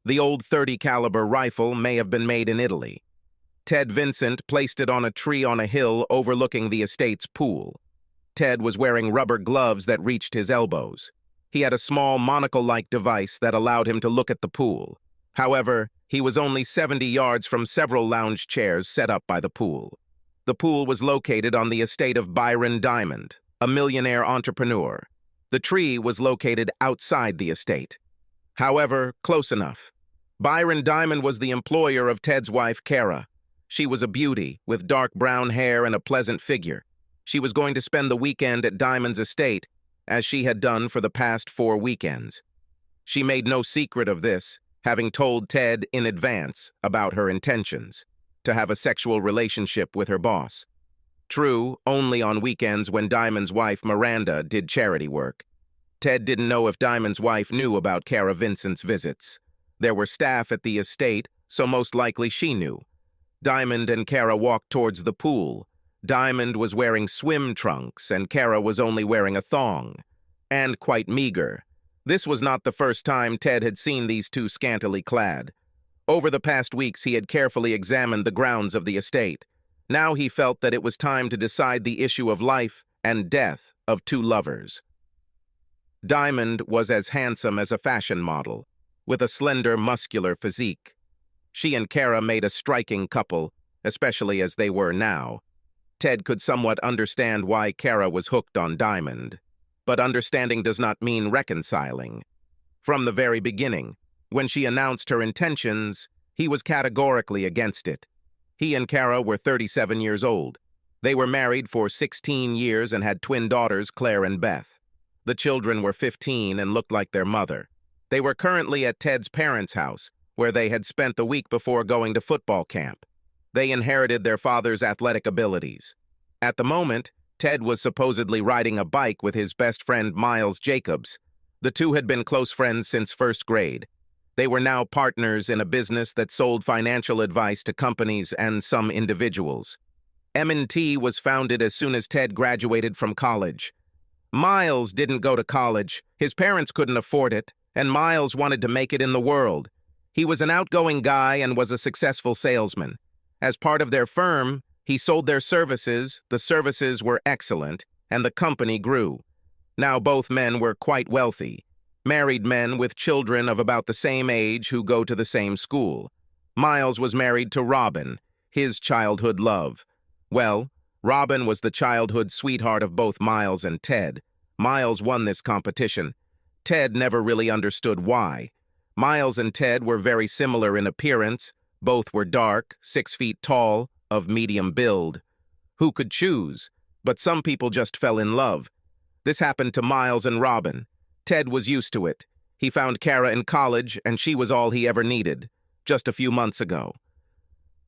The old .30 caliber rifle may have been made in Italy. Ted Vincent placed it on a tree on a hill overlooking the estate's pool. Ted was wearing rubber gloves that reached his elbows. He had a small monocle-like device that allowed him to look at the pool. However, he was only 70 yards from several lounge chairs set up by the pool. The pool was located on the estate of Byron Diamond, a millionaire entrepreneur. The tree was located outside the estate. However, close enough. Byron Diamond was the employer of Ted's wife, Cara. She was a beauty, with dark brown hair and a pleasant figure. She was going to spend the weekend at Diamond's estate, as she had done for the past 4 weekends. She made no secret of this, having told Ted in advance about her intentions, to have a sexual relationship with her boss. True, only on weekends when Diamond's wife, Miranda, did charity work. Ted didn't know if Diamond's wife knew about Cara Vincent's visits. There were staff at the estate, so most likely she knew. Diamond and Cara walked towards the pool. Diamond was wearing swim trunks, and Cara was only wearing a thong, and quite meager. This was not the first time Ted had seen these two scantily clad. Over the past weeks, he had carefully examined the grounds of the estate. Now he felt that it was time to decide the issue of life and death of two lovers. Diamond was as handsome as a fashion model, with a slender, muscular physique. She and Cara made a striking couple, especially as they were now. Ted could somewhat understand why Cara was hooked on Diamond. But understanding does not mean reconciling. From the very beginning, when she announced her intentions, he was categorically against it. He and Cara were 37 years old. They were married for 16 years and had twin daughters, Claire and Beth. The children were 15 and looked like their mother. They were currently at Ted's parents' house, where they had spent the week before going to football camp. They inherited their father's athletic abilities. At the moment, Ted was supposedly riding a bike with his best friend Miles Jacobs. The two had been close friends since first grade. They were now partners in a business that sold financial advice to companies and some individuals. M&T was founded as soon as Ted graduated from college. Miles didn't go to college. His parents couldn't afford it, and Miles wanted to make it in the world. He was an outgoing guy and was a successful salesman. As part of their firm, he sold their services, the services were excellent, and the company grew. Now both men were quite wealthy, married men with children of about the same age who go to the same school. Miles was married to Robin, his childhood love. Well, Robin was the childhood sweetheart of both Miles and Ted. Miles won this competition. Ted never really understood why. Miles and Ted were very similar in appearance. Both were dark, 6 feet tall, of medium build. Who could choose? But some people just fell in love. This happened to Miles and Robin. Ted was used to it. He found Cara in college, and she was all he ever needed, just a few months ago.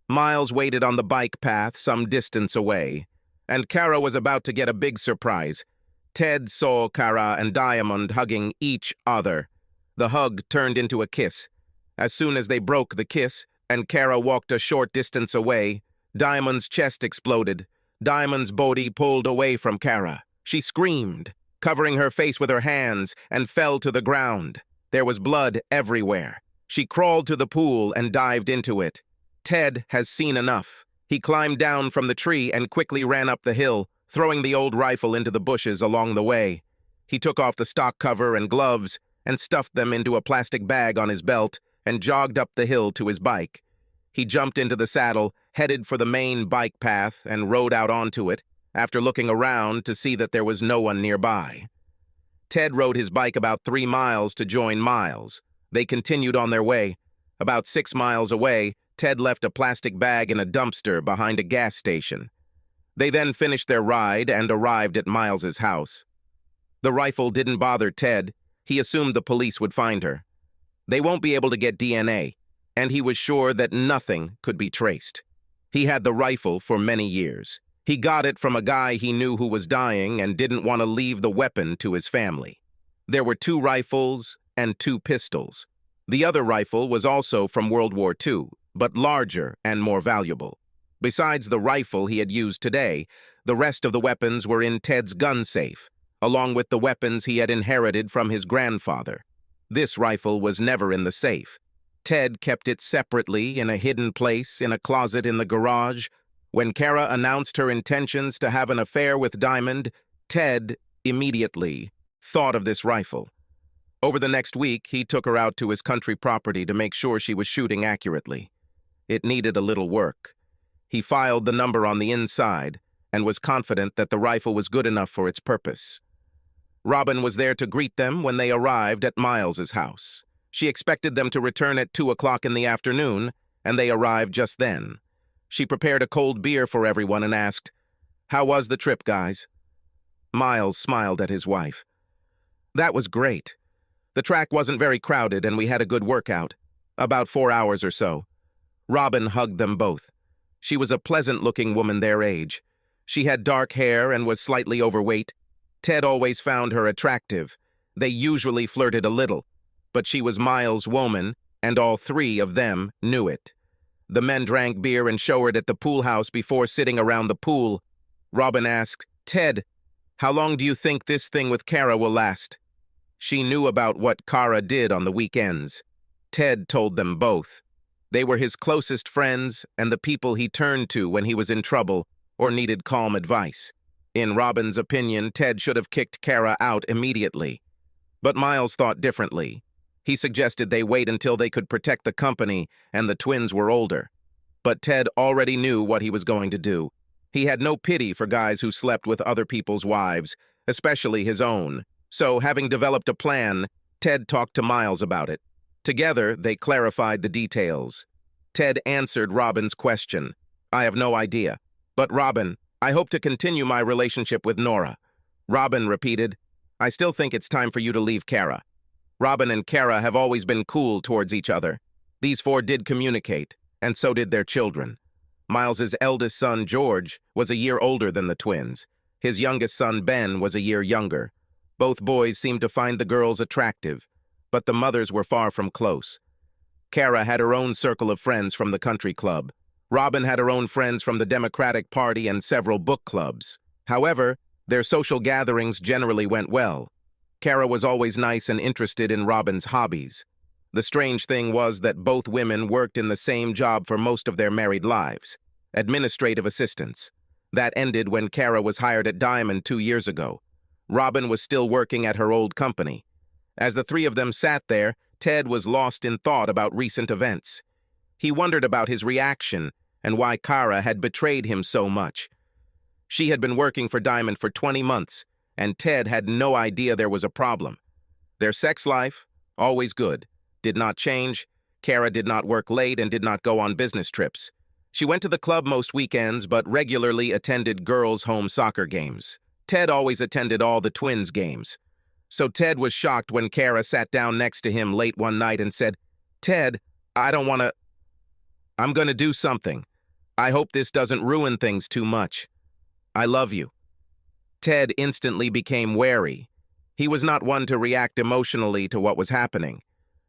Miles waited on the bike path some distance away, and Cara was about to get a big surprise. Ted saw Cara and Diamond hugging each other. The hug turned into a kiss. As soon as they broke the kiss, and Cara walked a short distance away, Diamond's chest exploded. Diamond's body pulled away from Cara. She screamed, covering her face with her hands, and fell to the ground. There was blood everywhere. She crawled to the pool and dived into it. Ted has seen enough. He climbed down from the tree and quickly ran up the hill, throwing the old rifle into the bushes along the way. He took off the stock cover and gloves and stuffed them into a plastic bag on his belt and jogged up the hill to his bike. He jumped into the saddle, headed for the main bike path, and rode out onto it, after looking around to see that there was no one nearby. Ted rode his bike about 3 miles to join Miles. They continued on their way. About 6 miles away, Ted left a plastic bag in a dumpster behind a gas station. They then finished their ride and arrived at Miles's house. The rifle didn't bother Ted. He assumed the police would find her. They won't be able to get DNA, and he was sure that nothing could be traced. He had the rifle for many years. He got it from a guy he knew who was dying and didn't want to leave the weapon to his family. There were 2 rifles and 2 pistols. The other rifle was also from World War II, but larger and more valuable. Besides the rifle he had used today, the rest of the weapons were in Ted's gun safe, along with the weapons he had inherited from his grandfather. This rifle was never in the safe. Ted kept it separately in a hidden place in a closet in the garage. When Cara announced her intentions to have an affair with Diamond, Ted immediately thought of this rifle. Over the next week, he took her out to his country property to make sure she was shooting accurately. It needed a little work. He filed the number on the inside and was confident that the rifle was good enough for its purpose. Robin was there to greet them when they arrived at Miles's house. She expected them to return at 2 o'clock in the afternoon, and they arrived just then. She prepared a cold beer for everyone and asked, "How was the trip, guys?" Miles smiled at his wife. "That was great. The track wasn't very crowded and we had a good workout. About 4 hours or so." Robin hugged them both. She was a pleasant-looking woman their age. She had dark hair and was slightly overweight. Ted always found her attractive. They usually flirted a little, but she was Miles' woman, and all three of them knew it. The men drank beer and showered at the pool house before sitting around the pool. Robin asked, "Ted, how long do you think this thing with Cara will last?" She knew about what Cara did on the weekends. Ted told them both. They were his closest friends and the people he turned to when he was in trouble or needed calm advice. In Robin's opinion, Ted should have kicked Cara out immediately. But Miles thought differently. He suggested they wait until they could protect the company and the twins were older. But Ted already knew what he was going to do. He had no pity for guys who slept with other people's wives, especially his own. So, having developed a plan, Ted talked to Miles about it. Together, they clarified the details. Ted answered Robin's question. "I have no idea. But Robin, I hope to continue my relationship with Nora." Robin repeated, "I still think it's time for you to leave Cara." Robin and Cara have always been cool towards each other. These four did communicate, and so did their children. Miles's eldest son, George, was a year older than the twins. His youngest son, Ben, was a year younger. Both boys seemed to find the girls attractive, but the mothers were far from close. Cara had her own circle of friends from the country club. Robin had her own friends from the Democratic Party and several book clubs. However, their social gatherings generally went well. Cara was always nice and interested in Robin's hobbies. The strange thing was that both women worked in the same job for most of their married lives, administrative assistants. That ended when Cara was hired at Diamond 2 years ago. Robin was still working at her old company. As the three of them sat there, Ted was lost in thought about recent events. He wondered about his reaction and why Cara had betrayed him so much. She had been working for Diamond for 20 months, and Ted had no idea there was a problem. Their sex life, always good, did not change. Cara did not work late and did not go on business trips. She went to the club most weekends, but regularly attended girls' home soccer games. Ted always attended all the twins' games. So Ted was shocked when Cara sat down next to him late one night and said, "Ted, I'm gonna do something. I hope this doesn't ruin things too much. I love you." Ted instantly became wary. He was not one to react emotionally to what was happening.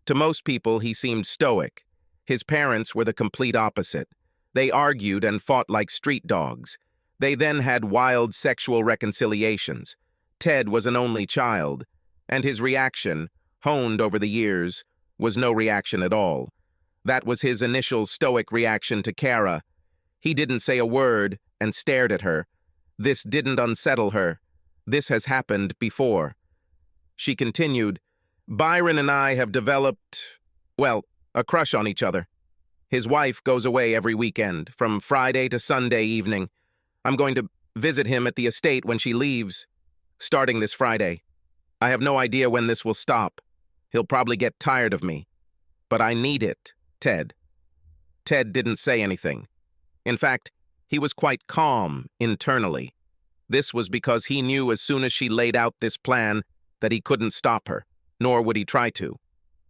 To most people, he seemed stoic. His parents were the complete opposite. They argued and fought like street dogs. They then had wild sexual reconciliations. Ted was an only child, and his reaction, honed over the years, was no reaction at all. That was his initial stoic reaction to Cara. He didn't say a word and stared at her. This didn't unsettle her. This has happened before. She continued, "Byron and I have developed, well, a crush on each other. His wife goes away every weekend, from Friday to Sunday evening. I'm going to visit him at the estate when she leaves, starting this Friday. I have no idea when this will stop. He'll probably get tired of me. But I need it, Ted." Ted didn't say anything. In fact, he was quite calm internally. This was because he knew as soon as she laid out this plan that he couldn't stop her, nor would he try to.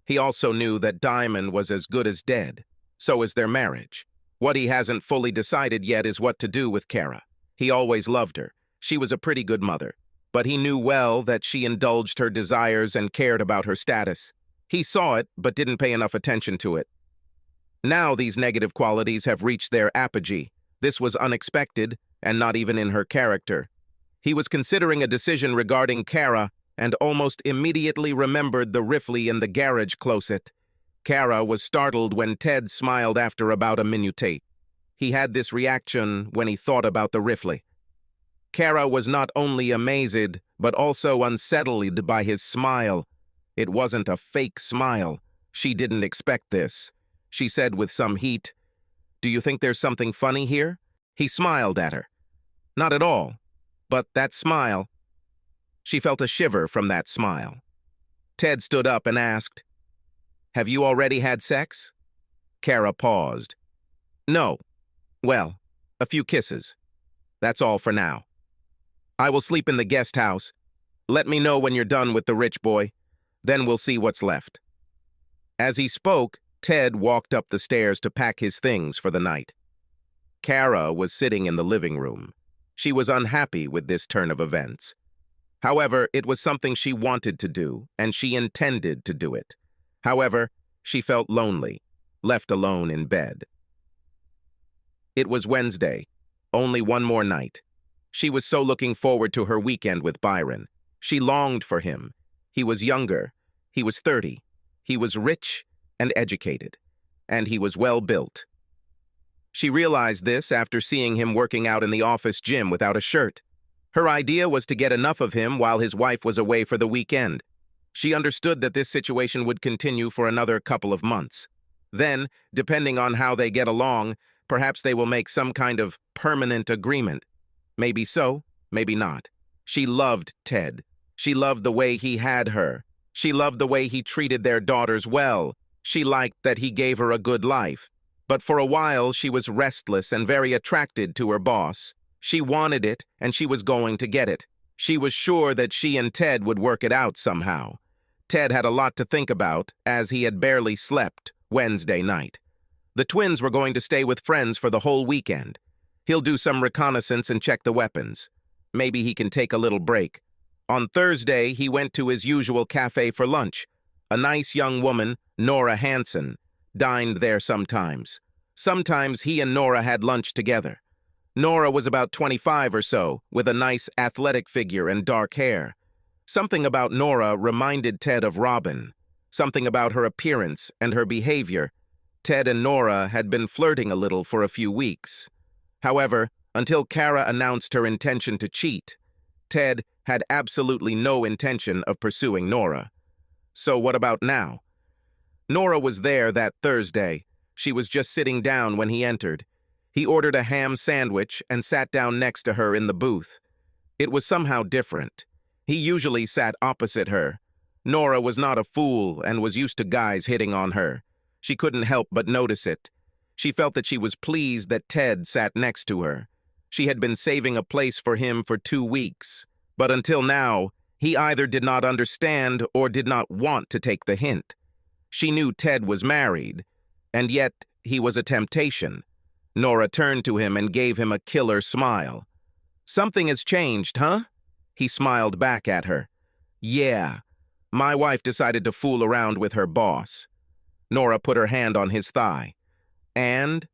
He also knew that Diamond was as good as dead. So is their marriage. What he hasn't fully decided yet is what to do with Cara. He always loved her. She was a pretty good mother. But he knew well that she indulged her desires and cared about her status. He saw it, but didn't pay enough attention to it. Now these negative qualities have reached their apogee. This was unexpected, and not even in her character. He was considering a decision regarding Cara, and almost immediately remembered the riffle in the garage closet. Cara was startled when Ted smiled after about a minute. He had this reaction when he thought about the rifle. Cara was not only amazed, but also unsettled by his smile. It wasn't a fake smile. She didn't expect this. She said with some heat, "Do you think there's something funny here?" He smiled at her. "Not at all. But that smile." She felt a shiver from that smile. Ted stood up and asked, "Have you already had sex?" Cara paused. "No. Well, a few kisses. That's all for now. I will sleep in the guest house. Let me know when you're done with the rich boy. Then we'll see what's left." As he spoke, Ted walked up the stairs to pack his things for the night. Cara was sitting in the living room. She was unhappy with this turn of events. However, it was something she wanted to do, and she intended to do it. However, she felt lonely, left alone in bed. It was Wednesday, only one more night. She was so looking forward to her weekend with Byron. She longed for him. He was younger. He was 30. He was rich and educated. And he was well built. She realized this after seeing him working out in the office gym without a shirt. Her idea was to get enough of him while his wife was away for the weekend. She understood that this situation would continue for another couple of months. Then, depending on how they get along, perhaps they will make some kind of permanent agreement. Maybe so, maybe not. She loved Ted. She loved the way he had her. She loved the way he treated their daughters well. She liked that he gave her a good life. But for a while, she was restless and very attracted to her boss. She wanted it, and she was going to get it. She was sure that she and Ted would work it out somehow. Ted had a lot to think about, as he had barely slept Wednesday night. The twins were going to stay with friends for the whole weekend. He'll do some reconnaissance and check the weapons. Maybe he can take a little break. On Thursday, he went to his usual cafe for lunch. A nice young woman, Nora Hansen, dined there sometimes. Sometimes he and Nora had lunch together. Nora was about 25 or so, with a nice athletic figure and dark hair. Something about Nora reminded Ted of Robin. Something about her appearance and her behavior. Ted and Nora had been flirting a little for a few weeks. However, until Cara announced her intention to cheat, Ted had absolutely no intention of pursuing Nora. So what about now? Nora was there that Thursday. She was just sitting down when he entered. He ordered a ham sandwich and sat down next to her in the booth. It was somehow different. He usually sat opposite her. Nora was not a fool and was used to guys hitting on her. She couldn't help but notice it. She felt that she was pleased that Ted sat next to her. She had been saving a place for him for 2 weeks. But until now, he either did not understand or did not want to take the hint. She knew Ted was married, and yet he was a temptation. Nora turned to him and gave him a killer smile. "Something has changed, huh?" He smiled back at her. "Yeah, my wife decided to fool around with her boss." Nora put her hand on his thigh. And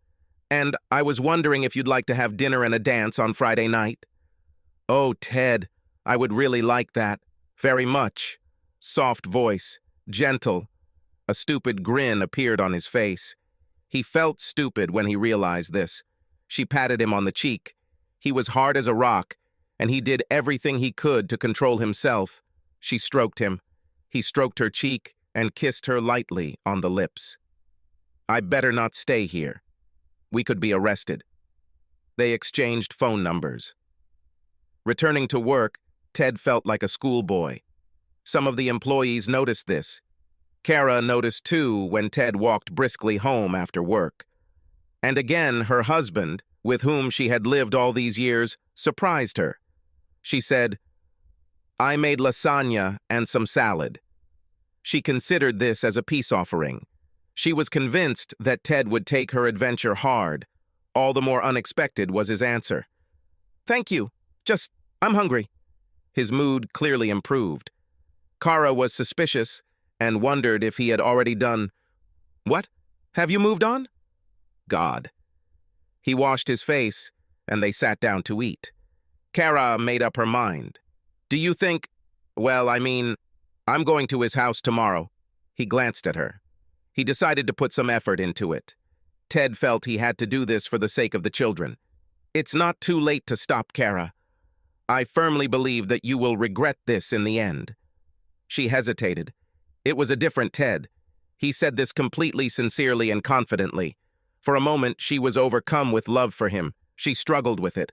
I was wondering if you'd like to have dinner and a dance on Friday night." "Oh, Ted, I would really like that. Very much." Soft voice, gentle. A stupid grin appeared on his face. He felt stupid when he realized this. She patted him on the cheek. He was hard as a rock, and he did everything he could to control himself. She stroked him. He stroked her cheek and kissed her lightly on the lips. "I better not stay here. We could be arrested." They exchanged phone numbers. Returning to work, Ted felt like a schoolboy. Some of the employees noticed this. Cara noticed too when Ted walked briskly home after work. And again, her husband, with whom she had lived all these years, surprised her. She said, "I made lasagna and some salad." She considered this as a peace offering. She was convinced that Ted would take her adventure hard. All the more unexpected was his answer. "Thank you. I'm hungry." His mood clearly improved. Cara was suspicious and wondered if he had already done. "What? Have you moved on?" God. He washed his face, and they sat down to eat. Cara made up her mind. "Do you think, I'm going to his house tomorrow." He glanced at her. He decided to put some effort into it. Ted felt he had to do this for the sake of the children. It's not too late to stop, Cara. I firmly believe that you will regret this in the end. She hesitated. It was a different Ted. He said this completely sincerely and confidently. For a moment, she was overcome with love for him. She struggled with it.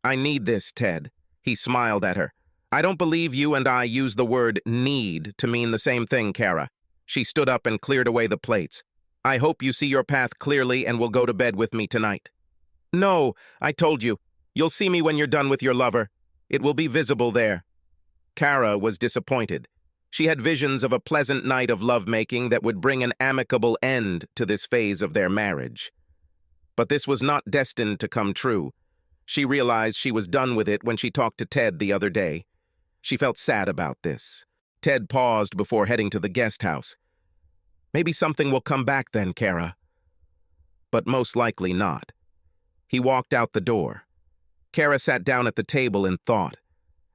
I need this, Ted. He smiled at her. I don't believe you and I use the word need to mean the same thing, Cara. She stood up and cleared away the plates. I hope you see your path clearly and will go to bed with me tonight. No, I told you. You'll see me when you're done with your lover. It will be visible there. Cara was disappointed. She had visions of a pleasant night of lovemaking that would bring an amicable end to this phase of their marriage. But this was not destined to come true. She realized she was done with it when she talked to Ted the other day. She felt sad about this. Ted paused before heading to the guest house. Maybe something will come back then, Cara. But most likely not. He walked out the door. Cara sat down at the table in thought.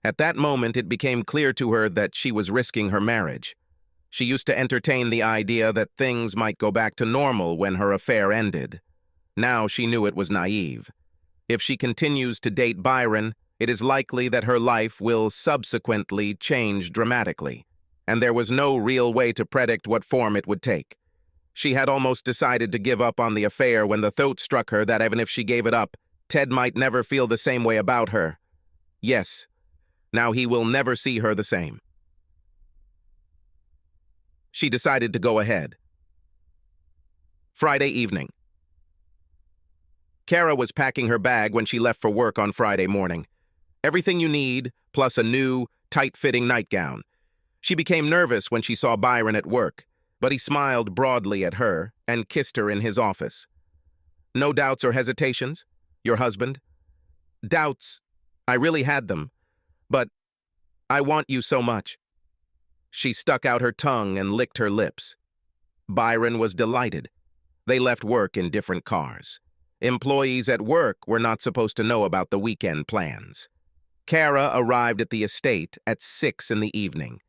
At that moment, it became clear to her that she was risking her marriage. She used to entertain the idea that things might go back to normal when her affair ended. Now she knew it was naive. If she continues to date Byron, it is likely that her life will subsequently change dramatically, and there was no real way to predict what form it would take. She had almost decided to give up on the affair when the thought struck her that even if she gave it up, Ted might never feel the same way about her. Yes, now he will never see her the same. She decided to go ahead. Friday evening. Cara was packing her bag when she left for work on Friday morning. Everything you need, plus a new, tight-fitting nightgown. She became nervous when she saw Byron at work, but he smiled broadly at her and kissed her in his office. No doubts or hesitations? Your husband? Doubts. I really had them. But I want you so much. She stuck out her tongue and licked her lips. Byron was delighted. They left work in different cars. Employees at work were not supposed to know about the weekend plans. Cara arrived at the estate at 6 in the evening.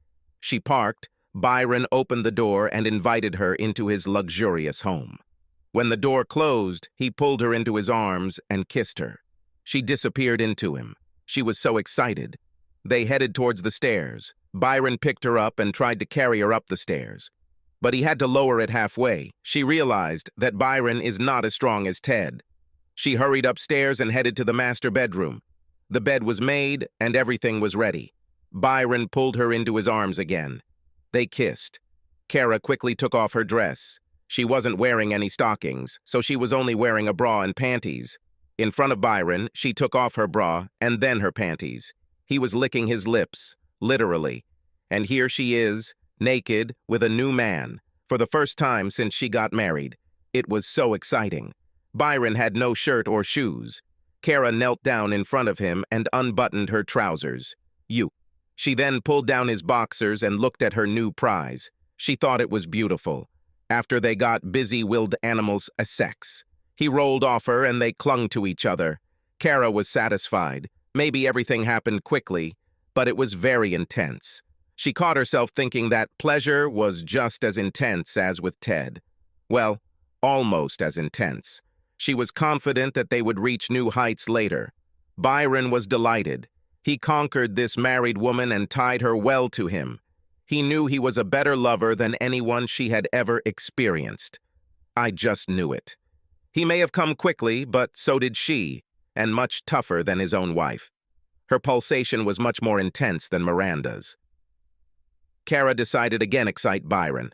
She parked, Byron opened the door and invited her into his luxurious home. When the door closed, he pulled her into his arms and kissed her. She disappeared into him. She was so excited. They headed towards the stairs. Byron picked her up and tried to carry her up the stairs. But he had to lower it halfway. She realized that Byron is not as strong as Ted. She hurried upstairs and headed to the master bedroom. The bed was made and everything was ready. Byron pulled her into his arms again. They kissed. Cara quickly took off her dress. She wasn't wearing any stockings, so she was only wearing a bra and panties. In front of Byron, she took off her bra and then her panties. He was licking his lips, literally. And here she is, naked, with a new man, for the first time since she got married. It was so exciting. Byron had no shirt or shoes. Cara knelt down in front of him and unbuttoned her trousers. You. She then pulled down his boxers and looked at her new prize. She thought it was beautiful. After they got busy-willed animals a sex. He rolled off her and they clung to each other. Cara was satisfied. Maybe everything happened quickly, but it was very intense. She caught herself thinking that pleasure was just as intense as with Ted. Well, almost as intense. She was confident that they would reach new heights later. Byron was delighted. He conquered this married woman and tied her well to him. He knew he was a better lover than anyone she had ever experienced. I just knew it. He may have come quickly, but so did she, and much tougher than his own wife. Her pulsation was much more intense than Miranda's. Cara decided again to excite Byron.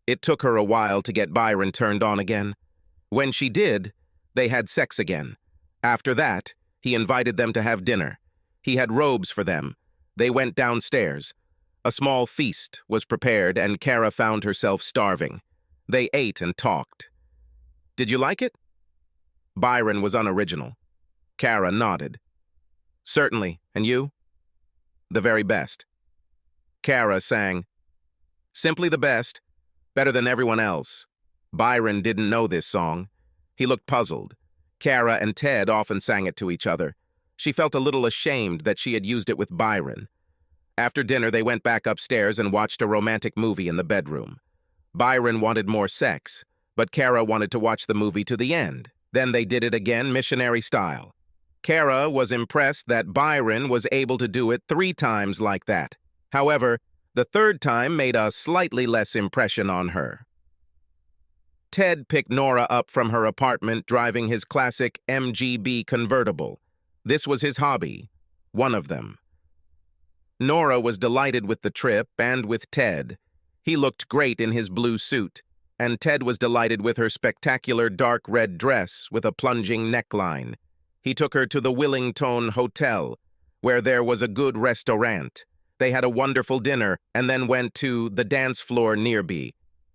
It took her a while to get Byron turned on again. When she did, they had sex again. After that, he invited them to have dinner. He had robes for them. They went downstairs. A small feast was prepared and Cara found herself starving. They ate and talked. Did you like it? Byron was unoriginal. Cara nodded. Certainly. And you? The very best. Cara sang, simply the best, better than everyone else. Byron didn't know this song. He looked puzzled. Cara and Ted often sang it to each other. She felt a little ashamed that she had used it with Byron. After dinner, they went back upstairs and watched a romantic movie in the bedroom. Byron wanted more sex, but Cara wanted to watch the movie to the end. Then they did it again, missionary style. Cara was impressed that Byron was able to do it 3 times like that. However, the 3rd time made a slightly less impression on her. Ted picked Nora up from her apartment driving his classic MGB convertible. This was his hobby, one of them. Nora was delighted with the trip and with Ted. He looked great in his blue suit, and Ted was delighted with her spectacular dark red dress with a plunging neckline. He took her to the Wellington Hotel, where there was a good restaurant. They had a wonderful dinner and then went to the dance floor nearby.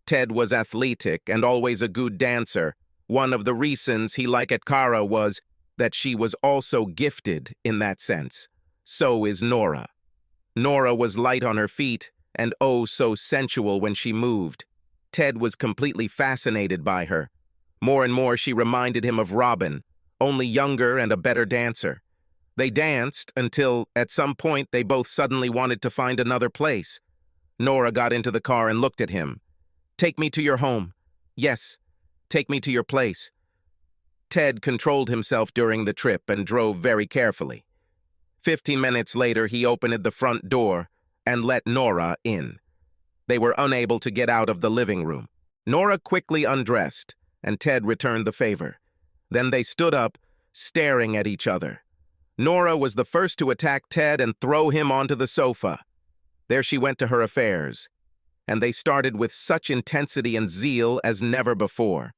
Ted was athletic and always a good dancer. One of the reasons he liked Cara was that she was also gifted in that sense. So is Nora. Nora was light on her feet and oh so sensual when she moved. Ted was completely fascinated by her. More and more she reminded him of Robin, only younger and a better dancer. They danced until, at some point, they both suddenly wanted to find another place. Nora got into the car and looked at him. "Take me to your home." "Yes, take me to your place." Ted controlled himself during the trip and drove very carefully. 15 minutes later, he opened the front door and let Nora in. They were unable to get out of the living room. Nora quickly undressed, and Ted returned the favor. Then they stood up, staring at each other. Nora was the first to attack Ted and throw him onto the sofa. There she went to her affairs, and they started with such intensity and zeal as never before.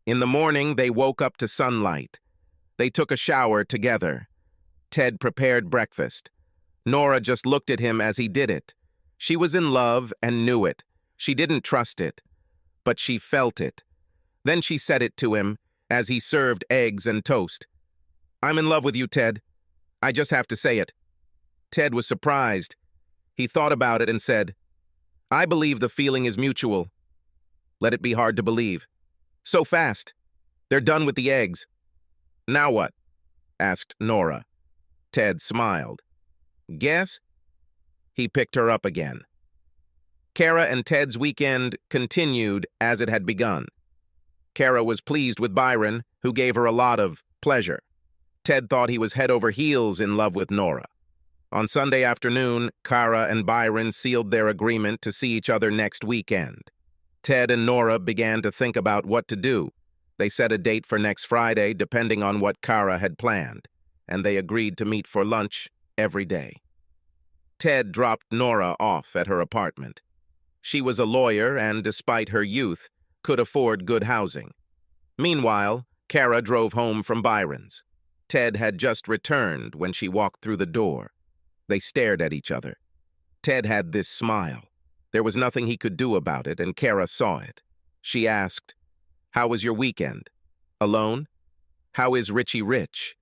In the morning, they woke up to sunlight. They took a shower together. Ted prepared breakfast. Nora just looked at him as he did it. She was in love and knew it. She didn't trust it, but she felt it. Then she said it to him as he served eggs and toast. "I'm in love with you, Ted. I just have to say it." Ted was surprised. He thought about it and said, "I believe the feeling is mutual. Let it be hard to believe. So fast. They're done with the eggs." "Now what?" asked Nora. Ted smiled. "Guess?" He picked her up again. Cara and Ted's weekend continued as it had begun. Cara was pleased with Byron, who gave her a lot of pleasure. Ted thought he was head over heels in love with Nora. On Sunday afternoon, Cara and Byron sealed their agreement to see each other next weekend. Ted and Nora began to think about what to do. They set a date for next Friday, depending on what Cara had planned, and they agreed to meet for lunch every day. Ted dropped Nora off at her apartment. She was a lawyer and, despite her youth, could afford good housing. Meanwhile, Cara drove home from Byron's. Ted had just returned when she walked through the door. They stared at each other. Ted had this smile. There was nothing he could do about it, and Cara saw it. She asked, "How was your weekend? Alone? How is Richie Rich?"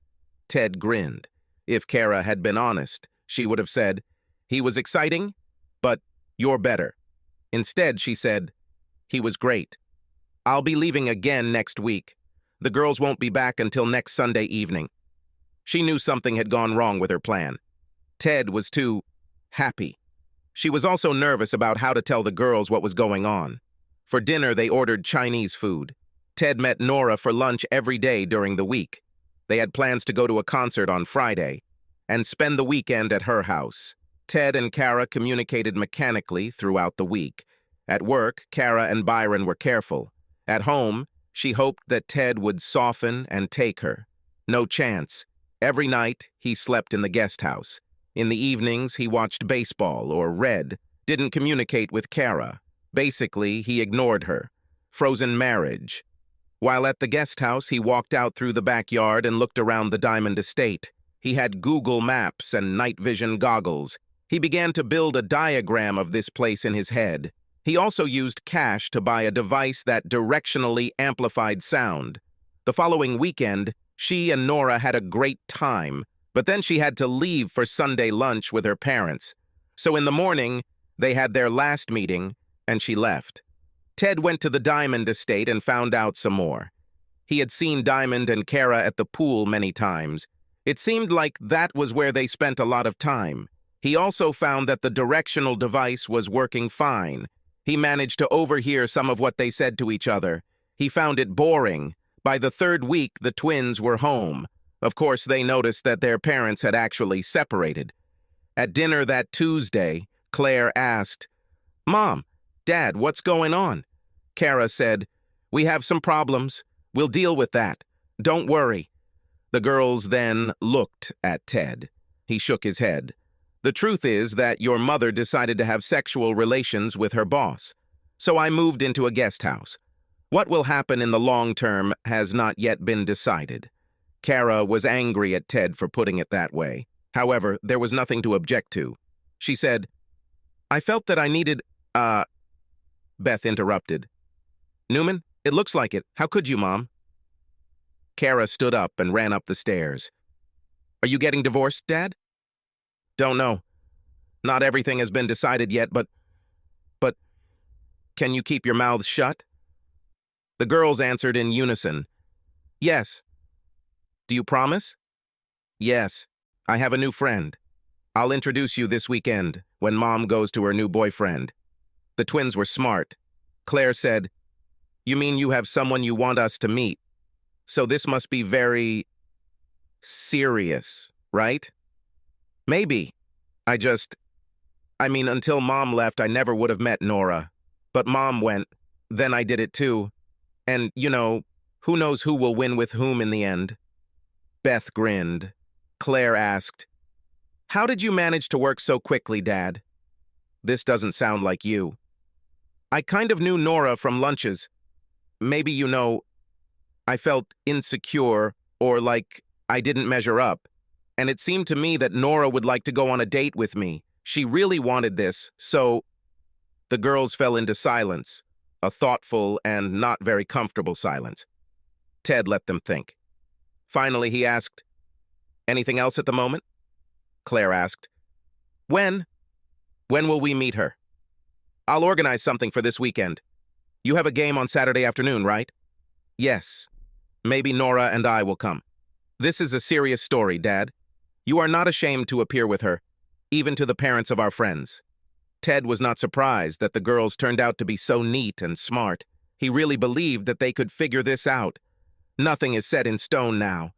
Ted grinned. If Cara had been honest, she would have said, "He was exciting, but you're better." Instead, she said, "He was great. I'll be leaving again next week. The girls won't be back until next Sunday evening." She knew something had gone wrong with her plan. Ted was too happy. She was also nervous about how to tell the girls what was going on. For dinner, they ordered Chinese food. Ted met Nora for lunch every day during the week. They had plans to go to a concert on Friday and spend the weekend at her house. Ted and Cara communicated mechanically throughout the week. At work, Cara and Byron were careful. At home, she hoped that Ted would soften and take her. No chance. Every night, he slept in the guest house. In the evenings, he watched baseball or read, didn't communicate with Cara. Basically, he ignored her. Frozen marriage. While at the guest house, he walked out through the backyard and looked around the Diamond Estate. He had Google Maps and night vision goggles. He began to build a diagram of this place in his head. He also used cash to buy a device that directionally amplified sound. The following weekend, she and Nora had a great time, but then she had to leave for Sunday lunch with her parents. So in the morning, they had their last meeting, and she left. Ted went to the Diamond Estate and found out some more. He had seen Diamond and Cara at the pool many times. It seemed like that was where they spent a lot of time. He also found that the directional device was working fine. He managed to overhear some of what they said to each other. He found it boring. By the third week, the twins were home. Of course, they noticed that their parents had actually separated. At dinner that Tuesday, Claire asked, "Mom, Dad, what's going on?" Cara said, "We have some problems. We'll deal with that. Don't worry." The girls then looked at Ted. He shook his head. "The truth is that your mother decided to have sexual relations with her boss. So I moved into a guest house. What will happen in the long term has not yet been decided." Cara was angry at Ted for putting it that way. However, there was nothing to object to. She said, "I felt that I needed, Beth interrupted. "Newman, it looks like it. How could you, Mom?" Cara stood up and ran up the stairs. "Are you getting divorced, Dad?" "Don't know. Not everything has been decided yet, but can you keep your mouths shut?" The girls answered in unison, "Yes." "Do you promise?" "Yes. I have a new friend. I'll introduce you this weekend when Mom goes to her new boyfriend." The twins were smart. Claire said, "You mean you have someone you want us to meet? So this must be very serious, right?" "Maybe. Until Mom left, I never would have met Nora. But Mom went, then I did it too. And, who knows who will win with whom in the end?" Beth grinned. Claire asked, "How did you manage to work so quickly, Dad?" "This doesn't sound like you." "I kind of knew Nora from lunches. Maybe I felt insecure or like I didn't measure up. And it seemed to me that Nora would like to go on a date with me. She really wanted this, so..." The girls fell into silence, a thoughtful and not very comfortable silence. Ted let them think. Finally, he asked, "Anything else at the moment?" Claire asked, When will we meet her?" "I'll organize something for this weekend. You have a game on Saturday afternoon, right?" "Yes. Maybe Nora and I will come." "This is a serious story, Dad. You are not ashamed to appear with her, even to the parents of our friends." Ted was not surprised that the girls turned out to be so neat and smart. He really believed that they could figure this out. "Nothing is set in stone now.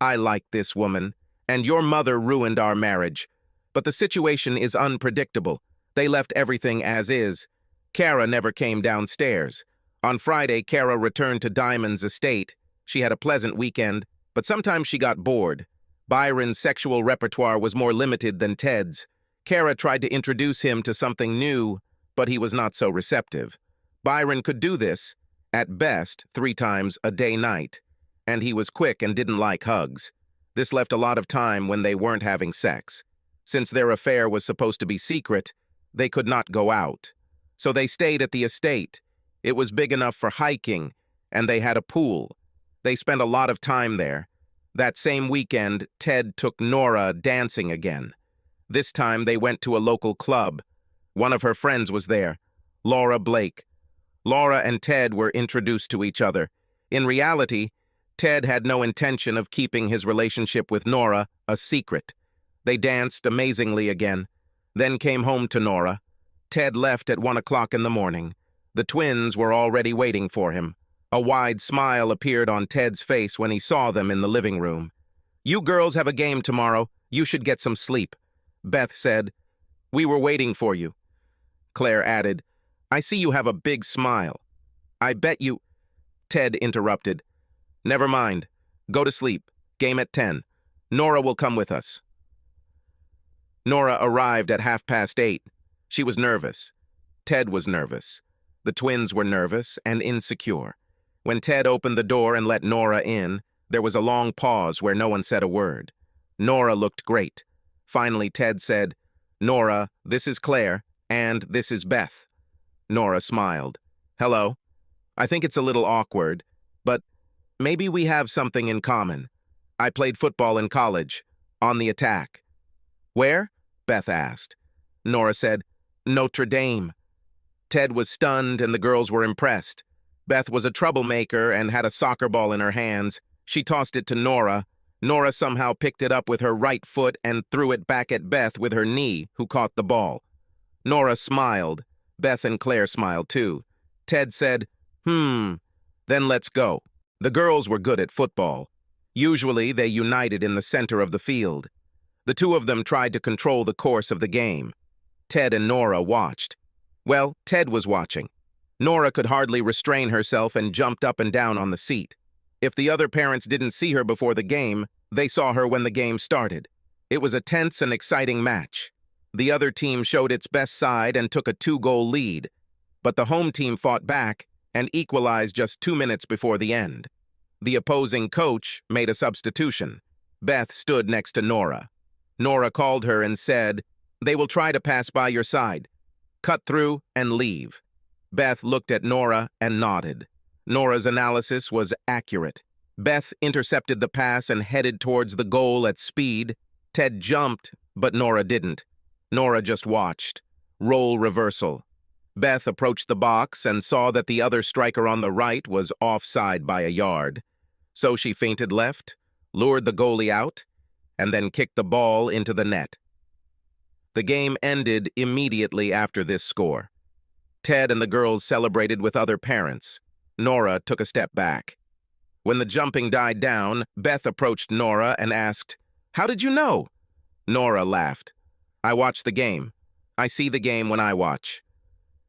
I like this woman, and your mother ruined our marriage. But the situation is unpredictable. They left everything as is. Cara never came downstairs. On Friday, Cara returned to Diamond's estate. She had a pleasant weekend, but sometimes she got bored. Byron's sexual repertoire was more limited than Ted's. Cara tried to introduce him to something new, but he was not so receptive. Byron could do this, at best, 3 times a day-night, and he was quick and didn't like hugs. This left a lot of time when they weren't having sex. Since their affair was supposed to be secret, they could not go out. So they stayed at the estate. It was big enough for hiking, and they had a pool. They spent a lot of time there. That same weekend, Ted took Nora dancing again. This time they went to a local club. One of her friends was there, Laura Blake. Laura and Ted were introduced to each other. In reality, Ted had no intention of keeping his relationship with Nora a secret. They danced amazingly again, then came home to Nora. Ted left at 1 o'clock in the morning. The twins were already waiting for him. A wide smile appeared on Ted's face when he saw them in the living room. "You girls have a game tomorrow. You should get some sleep." Beth said, "We were waiting for you." Claire added, "I see you have a big smile. I bet you..." Ted interrupted, "Never mind. Go to sleep. Game at 10. Nora will come with us." Nora arrived at 8:30. She was nervous. Ted was nervous. The twins were nervous and insecure. When Ted opened the door and let Nora in, there was a long pause where no one said a word. Nora looked great. Finally, Ted said, "Nora, this is Claire, and this is Beth." Nora smiled. "Hello. I think it's a little awkward, but maybe we have something in common. I played football in college, on the attack." "Where?" Beth asked. Nora said, "Notre Dame." Ted was stunned and the girls were impressed. Beth was a troublemaker and had a soccer ball in her hands. She tossed it to Nora. Nora somehow picked it up with her right foot and threw it back at Beth with her knee, who caught the ball. Nora smiled. Beth and Claire smiled too. Ted said, then let's go. The girls were good at football. Usually, they united in the center of the field. The two of them tried to control the course of the game. Ted and Nora watched. Well, Ted was watching. Nora could hardly restrain herself and jumped up and down on the seat. If the other parents didn't see her before the game, they saw her when the game started. It was a tense and exciting match. The other team showed its best side and took a 2-goal lead, but the home team fought back and equalized just 2 minutes before the end. The opposing coach made a substitution. Beth stood next to Nora. Nora called her and said, "They will try to pass by your side. Cut through and leave." Beth looked at Nora and nodded. Nora's analysis was accurate. Beth intercepted the pass and headed towards the goal at speed. Ted jumped, but Nora didn't. Nora just watched. Role reversal. Beth approached the box and saw that the other striker on the right was offside by a yard. So she feinted left, lured the goalie out, and then kicked the ball into the net. The game ended immediately after this score. Ted and the girls celebrated with other parents. Nora took a step back. When the jumping died down, Beth approached Nora and asked, "How did you know?" Nora laughed. "I watch the game. I see the game when I watch."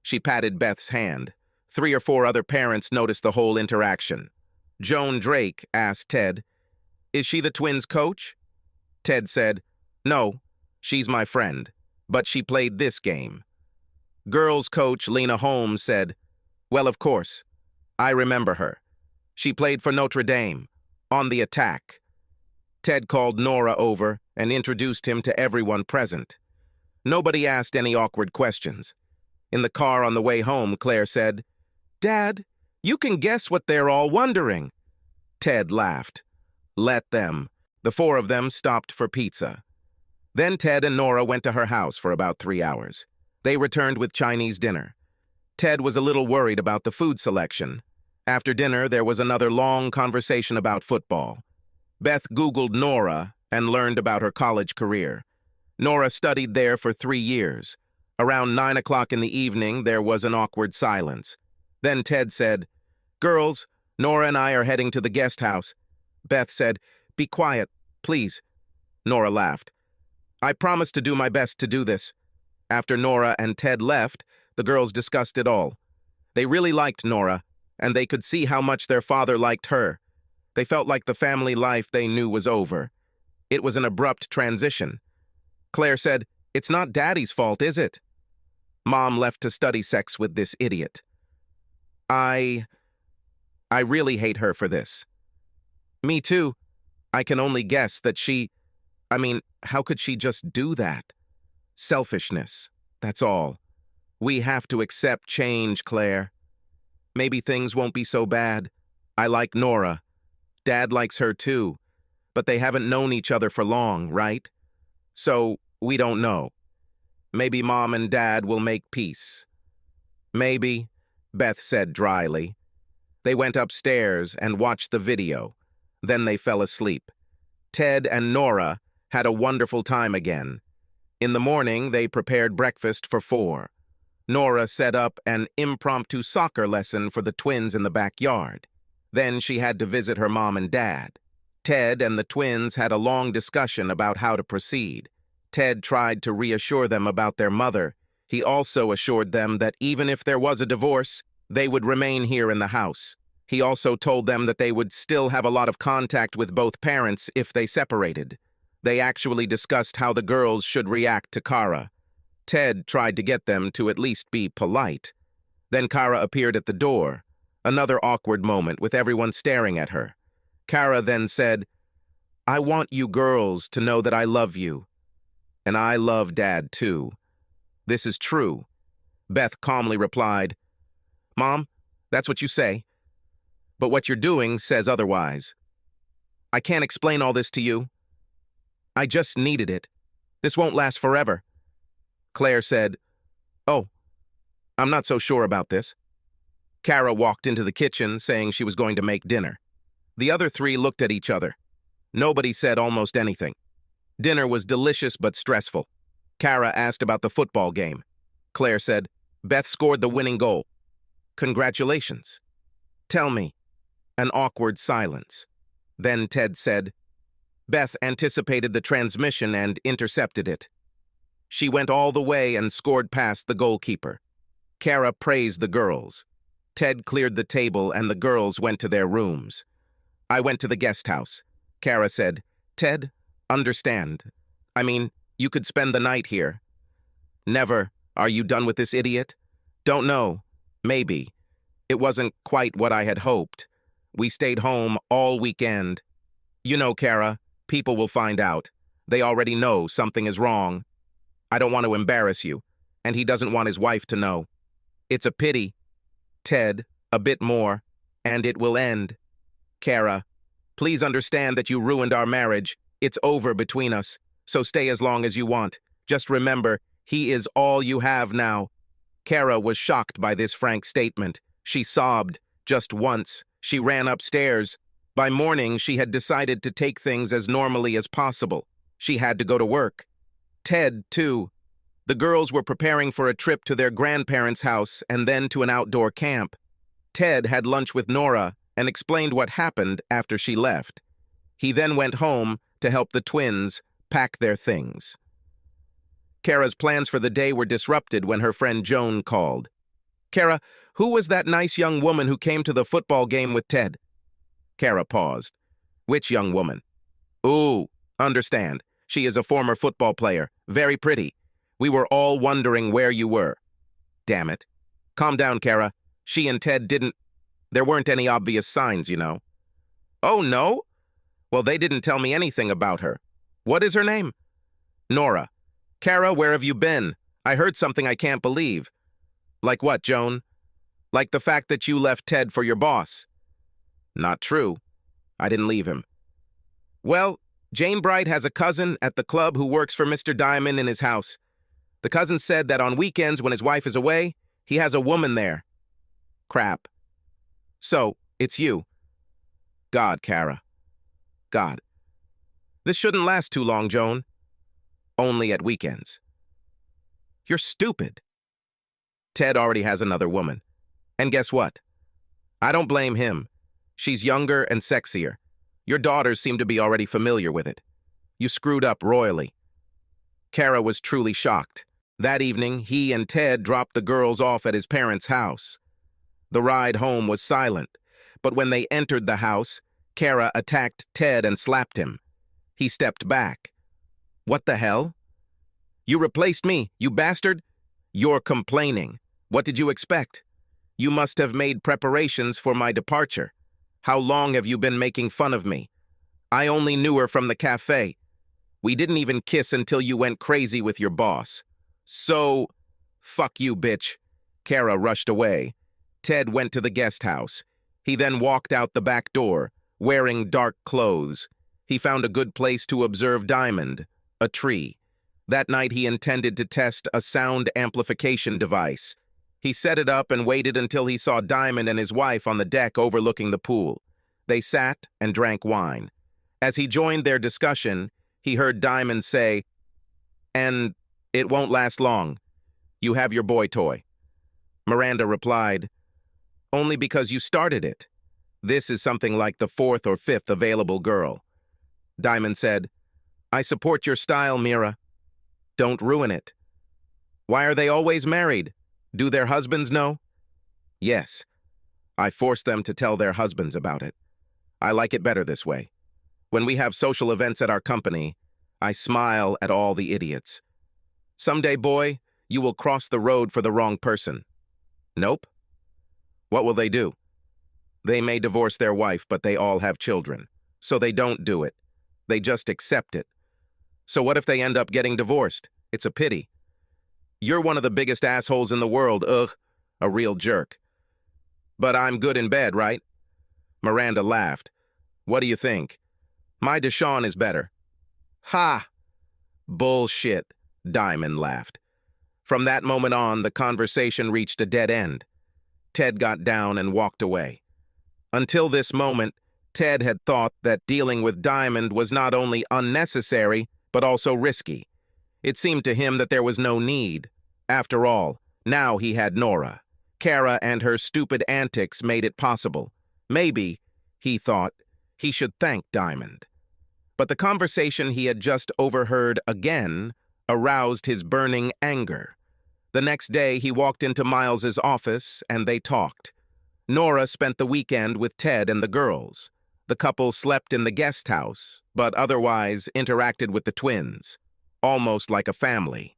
She patted Beth's hand. 3 or 4 other parents noticed the whole interaction. Joan Drake asked Ted, "Is she the twins' coach?" Ted said, "No, she's my friend, but she played this game." Girls' coach Lena Holmes said, "Well, of course. I remember her. She played for Notre Dame, on the attack." Ted called Nora over and introduced him to everyone present. Nobody asked any awkward questions. In the car on the way home, Claire said, "Dad, you can guess what they're all wondering." Ted laughed. Let them. The 4 of them stopped for pizza. Then Ted and Nora went to her house for about 3 hours. They returned with Chinese dinner. Ted was a little worried about the food selection. After dinner, there was another long conversation about football. Beth Googled Nora and learned about her college career. Nora studied there for 3 years. Around 9 o'clock in the evening, there was an awkward silence. Then Ted said, "Girls, Nora and I are heading to the guest house." Beth said, "Be quiet, please." Nora laughed. "I promise to do my best to do this." After Nora and Ted left, the girls discussed it all. They really liked Nora, and they could see how much their father liked her. They felt like the family life they knew was over. It was an abrupt transition. Claire said, "It's not Daddy's fault, is it?" Mom left to study sex with this idiot. I really hate her for this. Me too. I can only guess that how could she just do that? Selfishness, that's all. We have to accept change, Claire. Maybe things won't be so bad. I like Nora. Dad likes her too. But they haven't known each other for long, right? So, we don't know. Maybe Mom and Dad will make peace. Maybe, Beth said dryly. They went upstairs and watched the video. Then they fell asleep. Ted and Nora had a wonderful time again. In the morning, they prepared breakfast for 4. Nora set up an impromptu soccer lesson for the twins in the backyard. Then she had to visit her mom and dad. Ted and the twins had a long discussion about how to proceed. Ted tried to reassure them about their mother. He also assured them that even if there was a divorce, they would remain here in the house. He also told them that they would still have a lot of contact with both parents if they separated. They actually discussed how the girls should react to Cara. Ted tried to get them to at least be polite. Then Cara appeared at the door. Another awkward moment with everyone staring at her. Cara then said, "I want you girls to know that I love you. And I love Dad too. This is true." Beth calmly replied, "Mom, that's what you say. But what you're doing says otherwise. I can't explain all this to you. I just needed it. This won't last forever." Claire said, "Oh, I'm not so sure about this." Cara walked into the kitchen saying she was going to make dinner. The other 3 looked at each other. Nobody said almost anything. Dinner was delicious but stressful. Cara asked about the football game. Claire said, Beth scored the winning goal. Congratulations. Tell me. An awkward silence. Then Ted said, Beth anticipated the transmission and intercepted it. She went all the way and scored past the goalkeeper. Cara praised the girls. Ted cleared the table and the girls went to their rooms. I went to the guest house. Cara said, Ted, understand. I mean, you could spend the night here. Never. Are you done with this idiot? Don't know. Maybe. It wasn't quite what I had hoped. We stayed home all weekend. You know, Cara, people will find out. They already know something is wrong. I don't want to embarrass you, and he doesn't want his wife to know. It's a pity. Ted, a bit more, and it will end. Cara, please understand that you ruined our marriage. It's over between us, so stay as long as you want. Just remember, he is all you have now. Cara was shocked by this frank statement. She sobbed, just once. She ran upstairs. By morning, she had decided to take things as normally as possible. She had to go to work. Ted, too. The girls were preparing for a trip to their grandparents' house and then to an outdoor camp. Ted had lunch with Nora and explained what happened after she left. He then went home to help the twins pack their things. Cara's plans for the day were disrupted when her friend Joan called. Cara, who was that nice young woman who came to the football game with Ted? Cara paused. Which young woman? Ooh, understand. She is a former football player. Very pretty. We were all wondering where you were. Damn it. Calm down, Cara. She and Ted didn't... There weren't any obvious signs, you know. Oh, no? Well, they didn't tell me anything about her. What is her name? Nora. Cara, where have you been? I heard something I can't believe. Like what, Joan? Like the fact that you left Ted for your boss. Not true. I didn't leave him. Well, Jane Bright has a cousin at the club who works for Mr. Diamond in his house. The cousin said that on weekends when his wife is away, he has a woman there. Crap. So, it's you. God, Cara. God. This shouldn't last too long, Joan. Only at weekends. You're stupid. Ted already has another woman. And guess what? I don't blame him. She's younger and sexier. Your daughters seem to be already familiar with it. You screwed up royally. Cara was truly shocked. That evening, he and Ted dropped the girls off at his parents' house. The ride home was silent, but when they entered the house, Cara attacked Ted and slapped him. He stepped back. What the hell? You replaced me, you bastard? You're complaining. What did you expect? You must have made preparations for my departure. How long have you been making fun of me? I only knew her from the cafe. We didn't even kiss until you went crazy with your boss. So, fuck you, bitch. Cara rushed away. Ted went to the guest house. He then walked out the back door, wearing dark clothes. He found a good place to observe Diamond, a tree. That night he intended to test a sound amplification device. He set it up and waited until he saw Diamond and his wife on the deck overlooking the pool. They sat and drank wine. As he joined their discussion, he heard Diamond say, "And it won't last long. You have your boy toy." Miranda replied, "Only because you started it. This is something like the fourth or fifth available girl." Diamond said, "I support your style, Mira. Don't ruin it." "Why are they always married? Do their husbands know?" "Yes. I force them to tell their husbands about it. I like it better this way. When we have social events at our company, I smile at all the idiots. Someday, boy, you will cross the road for the wrong person." "Nope." "What will they do?" "They may divorce their wife, but they all have children. So they don't do it. They just accept it. So what if they end up getting divorced? It's a pity. You're one of the biggest assholes in the world, ugh, a real jerk. But I'm good in bed, right?" Miranda laughed. "What do you think? My Deshaun is better." "Ha!" "Bullshit," Diamond laughed. From that moment on, the conversation reached a dead end. Ted got down and walked away. Until this moment, Ted had thought that dealing with Diamond was not only unnecessary, but also risky. It seemed to him that there was no need. After all, Now he had Nora. Cara and her stupid antics made it possible. Maybe, he thought, he should thank Diamond. But the conversation he had just overheard again aroused his burning anger. The next day, he walked into Miles's office and they talked. Nora spent the weekend with Ted and the girls. The couple slept in the guest house, but otherwise interacted with the twins, almost like a family.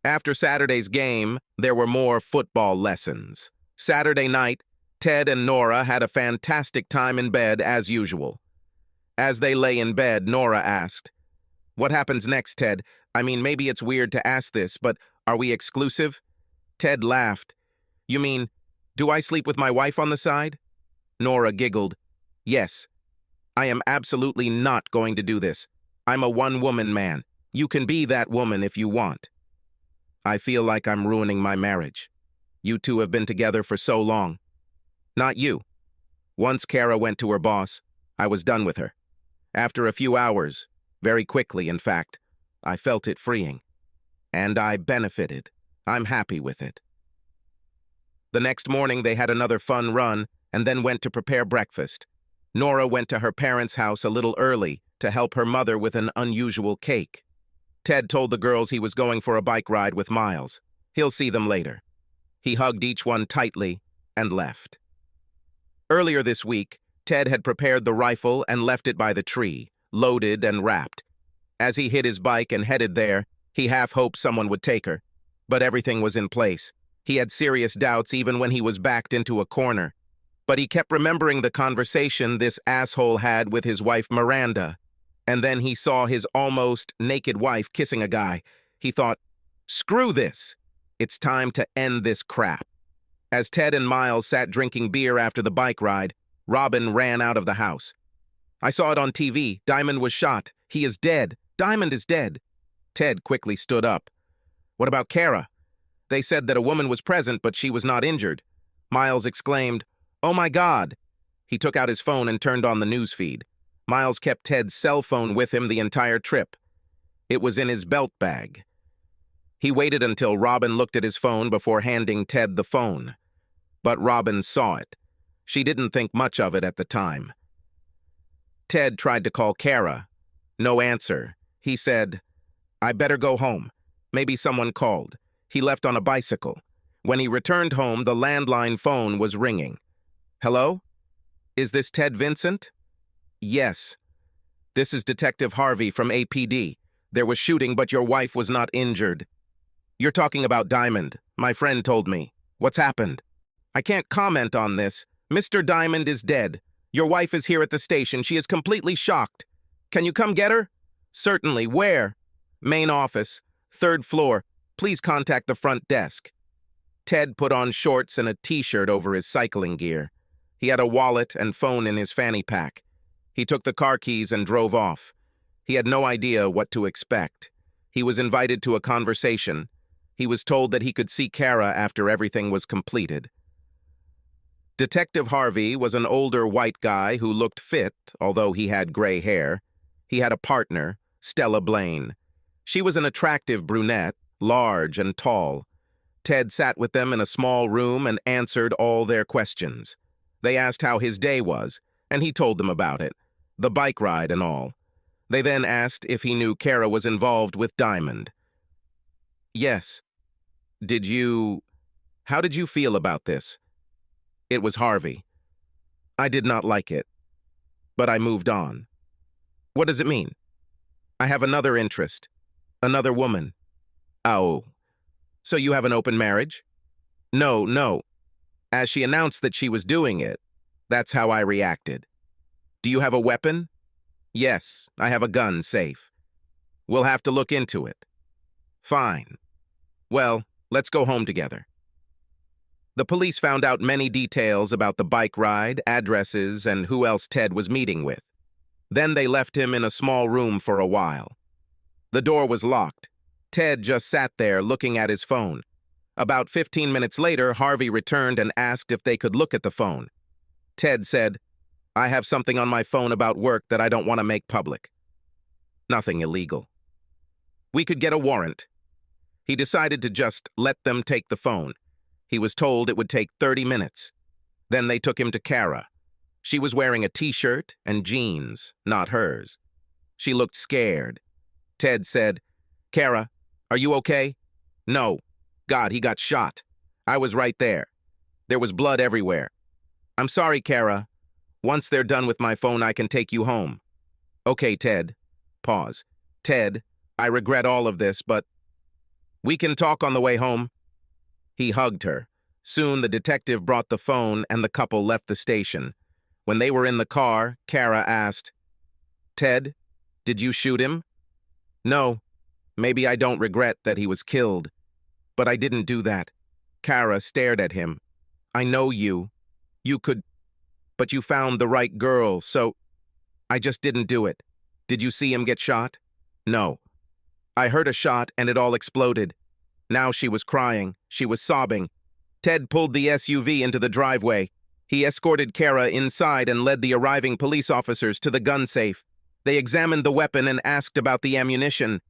After Saturday's game, there were more football lessons. Saturday night, Ted and Nora had a fantastic time in bed as usual. As they lay in bed, Nora asked, "What happens next, Ted? I mean, maybe it's weird to ask this, but are we exclusive?" Ted laughed. "You mean, do I sleep with my wife on the side?" Nora giggled. "Yes. I am absolutely not going to do this. I'm a one-woman man. You can be that woman if you want." "I feel like I'm ruining my marriage. You two have been together for so long." "Not you. Once Cara went to her boss, I was done with her. After a few hours, very quickly in fact, I felt it freeing. And I benefited. I'm happy with it." The next morning they had another fun run and then went to prepare breakfast. Nora went to her parents' house a little early to help her mother with an unusual cake. Ted told the girls he was going for a bike ride with Miles. He'll see them later. He hugged each one tightly and left. Earlier this week, Ted had prepared the rifle and left it by the tree, loaded and wrapped. As he hid his bike and headed there, he half hoped someone would take her. But everything was in place. He had serious doubts even when he was backed into a corner. But he kept remembering the conversation this asshole had with his wife Miranda. And then he saw his almost naked wife kissing a guy. He thought, screw this. It's time to end this crap. As Ted and Miles sat drinking beer after the bike ride, Robin ran out of the house. "I saw it on TV. Diamond was shot. He is dead. Diamond is dead." Ted quickly stood up. "What about Cara? They said that a woman was present, but she was not injured." Miles exclaimed, "Oh my God!" He took out his phone and turned on the news feed. Miles kept Ted's cell phone with him the entire trip. It was in his belt bag. He waited until Robin looked at his phone before handing Ted the phone. But Robin saw it. She didn't think much of it at the time. Ted tried to call Cara. No answer. He said, "I better go home. Maybe someone called." He left on a bicycle. When he returned home, the landline phone was ringing. "Hello? Is this Ted Vincent?" "Yes. This is Detective Harvey from APD. There was shooting, but your wife was not injured." "You're talking about Diamond. My friend told me. What's happened?" "I can't comment on this. Mr. Diamond is dead. Your wife is here at the station. She is completely shocked. Can you come get her?" "Certainly. Where?" "Main office. 3rd floor. Please contact the front desk." Ted put on shorts and a t-shirt over his cycling gear. He had a wallet and phone in his fanny pack. He took the car keys and drove off. He had no idea what to expect. He was invited to a conversation. He was told that he could see Cara after everything was completed. Detective Harvey was an older white guy who looked fit, although he had gray hair. He had a partner, Stella Blaine. She was an attractive brunette, large and tall. Ted sat with them in a small room and answered all their questions. They asked how his day was, and he told them about it, the bike ride and all. They then asked if he knew Cara was involved with Diamond. "Yes." How did you feel about this?" It was Harvey. "I did not like it, but I moved on." "What does it mean?" "I have another interest. Another woman." "Oh, so you have an open marriage?" No. As she announced that she was doing it, that's how I reacted." "Do you have a weapon?" "Yes, I have a gun safe." "We'll have to look into it." "Fine. Well, let's go home together." The police found out many details about the bike ride, addresses, and who else Ted was meeting with. Then they left him in a small room for a while. The door was locked. Ted just sat there looking at his phone. About 15 minutes later, Harvey returned and asked if they could look at the phone. Ted said, "I have something on my phone about work that I don't want to make public." "Nothing illegal." "We could get a warrant." He decided to just let them take the phone. He was told it would take 30 minutes. Then they took him to Cara. She was wearing a t-shirt and jeans, not hers. She looked scared. Ted said, "Cara, are you okay?" "No. God, he got shot. I was right there. There was blood everywhere." "I'm sorry, Cara. Once they're done with my phone, I can take you home." "Okay, Ted." Pause. "Ted, I regret all of this, but we can talk on the way home." He hugged her. Soon the detective brought the phone and the couple left the station. When they were in the car, Cara asked, "Ted, did you shoot him?" "No. Maybe I don't regret that he was killed. But I didn't do that." Cara stared at him. "I know you. You could, but you found the right girl, so I just didn't do it." "Did you see him get shot?" "No. I heard a shot and it all exploded." Now she was crying. She was sobbing. Ted pulled the SUV into the driveway. He escorted Cara inside and led the arriving police officers to the gun safe. They examined the weapon and asked about the ammunition.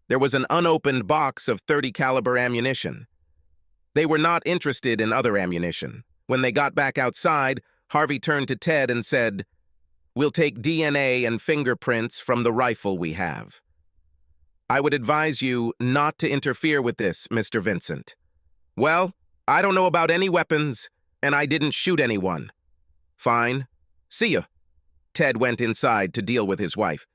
There was an unopened box of .30 caliber ammunition. They were not interested in other ammunition. When they got back outside, Harvey turned to Ted and said, "We'll take DNA and fingerprints from the rifle we have. I would advise you not to interfere with this, Mr. Vincent." "Well, I don't know about any weapons, and I didn't shoot anyone." "Fine. See ya." Ted went inside to deal with his wife.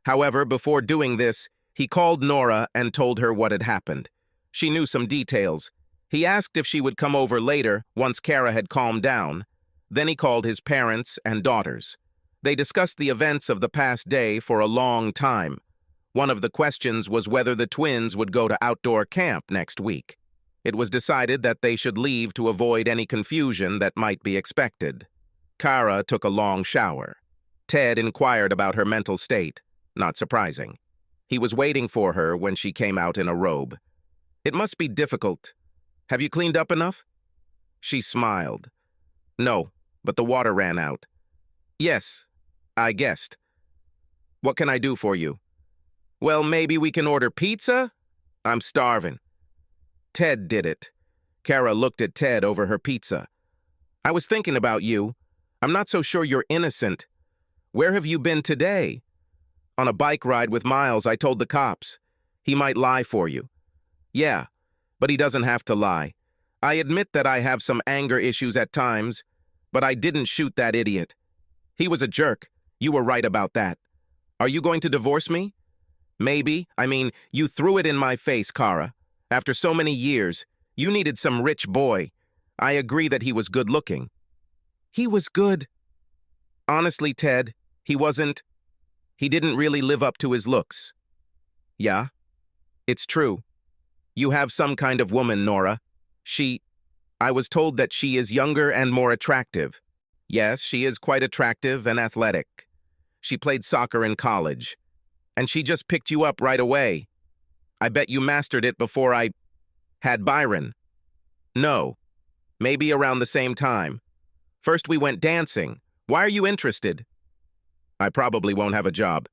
However, before doing this, he called Nora and told her what had happened. She knew some details. He asked if she would come over later, once Cara had calmed down. Then he called his parents and daughters. They discussed the events of the past day for a long time. One of the questions was whether the twins would go to outdoor camp next week. It was decided that they should leave to avoid any confusion that might be expected. Cara took a long shower. Ted inquired about her mental state. Not surprising. He was waiting for her when she came out in a robe. "It must be difficult. Have you cleaned up enough?" She smiled. "No, but the water ran out." "Yes, I guessed. What can I do for you?" "Well, maybe we can order pizza? I'm starving." Ted did it. Cara looked at Ted over her pizza. "I was thinking about you. I'm not so sure you're innocent. Where have you been today?" "On a bike ride with Miles, I told the cops. He might lie for you." "Yeah, but he doesn't have to lie. I admit that I have some anger issues at times, but I didn't shoot that idiot. He was a jerk. You were right about that. Are you going to divorce me?" "Maybe. I mean, you threw it in my face, Cara. After so many years, you needed some rich boy. I agree that he was good-looking." "He was good." "Honestly, Ted, he wasn't. He didn't really live up to his looks." "Yeah? It's true. You have some kind of woman, Nora. I was told that she is younger and more attractive." "Yes, she is quite attractive and athletic. She played soccer in college. And she just picked you up right away. I bet you mastered it before I had Byron." "No. Maybe around the same time. First we went dancing. Why are you interested?" "I probably won't have a job.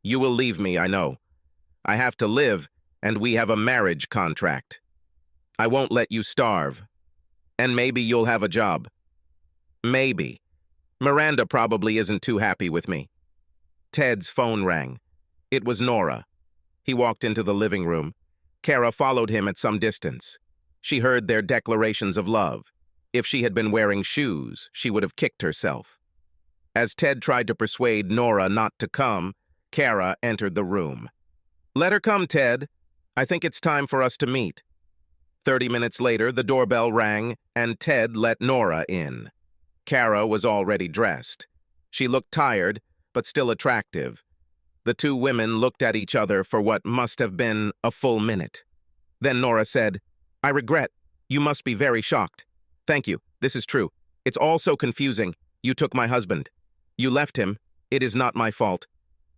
You will leave me, I know. I have to live, and we have a marriage contract. I won't let you starve. And maybe you'll have a job." "Maybe. Miranda probably isn't too happy with me." Ted's phone rang. It was Nora. He walked into the living room. Cara followed him at some distance. She heard their declarations of love. If she had been wearing shoes, she would have kicked herself. As Ted tried to persuade Nora not to come, Cara entered the room. "Let her come, Ted. I think it's time for us to meet." 30 minutes later, the doorbell rang, and Ted let Nora in. Cara was already dressed. She looked tired, but still attractive. The two women looked at each other for what must have been a full minute. Then Nora said, "I regret. You must be very shocked. Thank you. This is true. It's all so confusing. You took my husband. You left him. It is not my fault."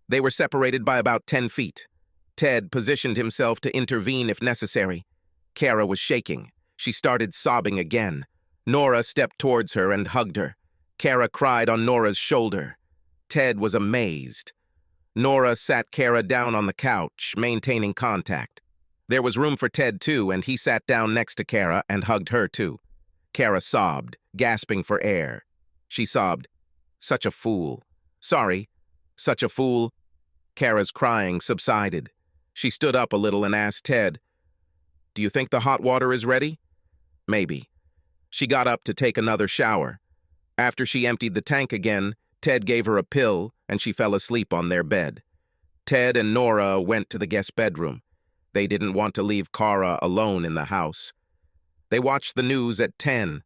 They were separated by about 10 feet. Ted positioned himself to intervene if necessary. Cara was shaking. She started sobbing again. Nora stepped towards her and hugged her. Cara cried on Nora's shoulder. Ted was amazed. Nora sat Cara down on the couch, maintaining contact. There was room for Ted, too, and he sat down next to Cara and hugged her, too. Cara sobbed, gasping for air. She sobbed, "Such a fool. Sorry, such a fool." Cara's crying subsided. She stood up a little and asked Ted, "Do you think the hot water is ready?" "Maybe." She got up to take another shower. After she emptied the tank again, Ted gave her a pill, and she fell asleep on their bed. Ted and Nora went to the guest bedroom. They didn't want to leave Cara alone in the house. They watched the news at 10.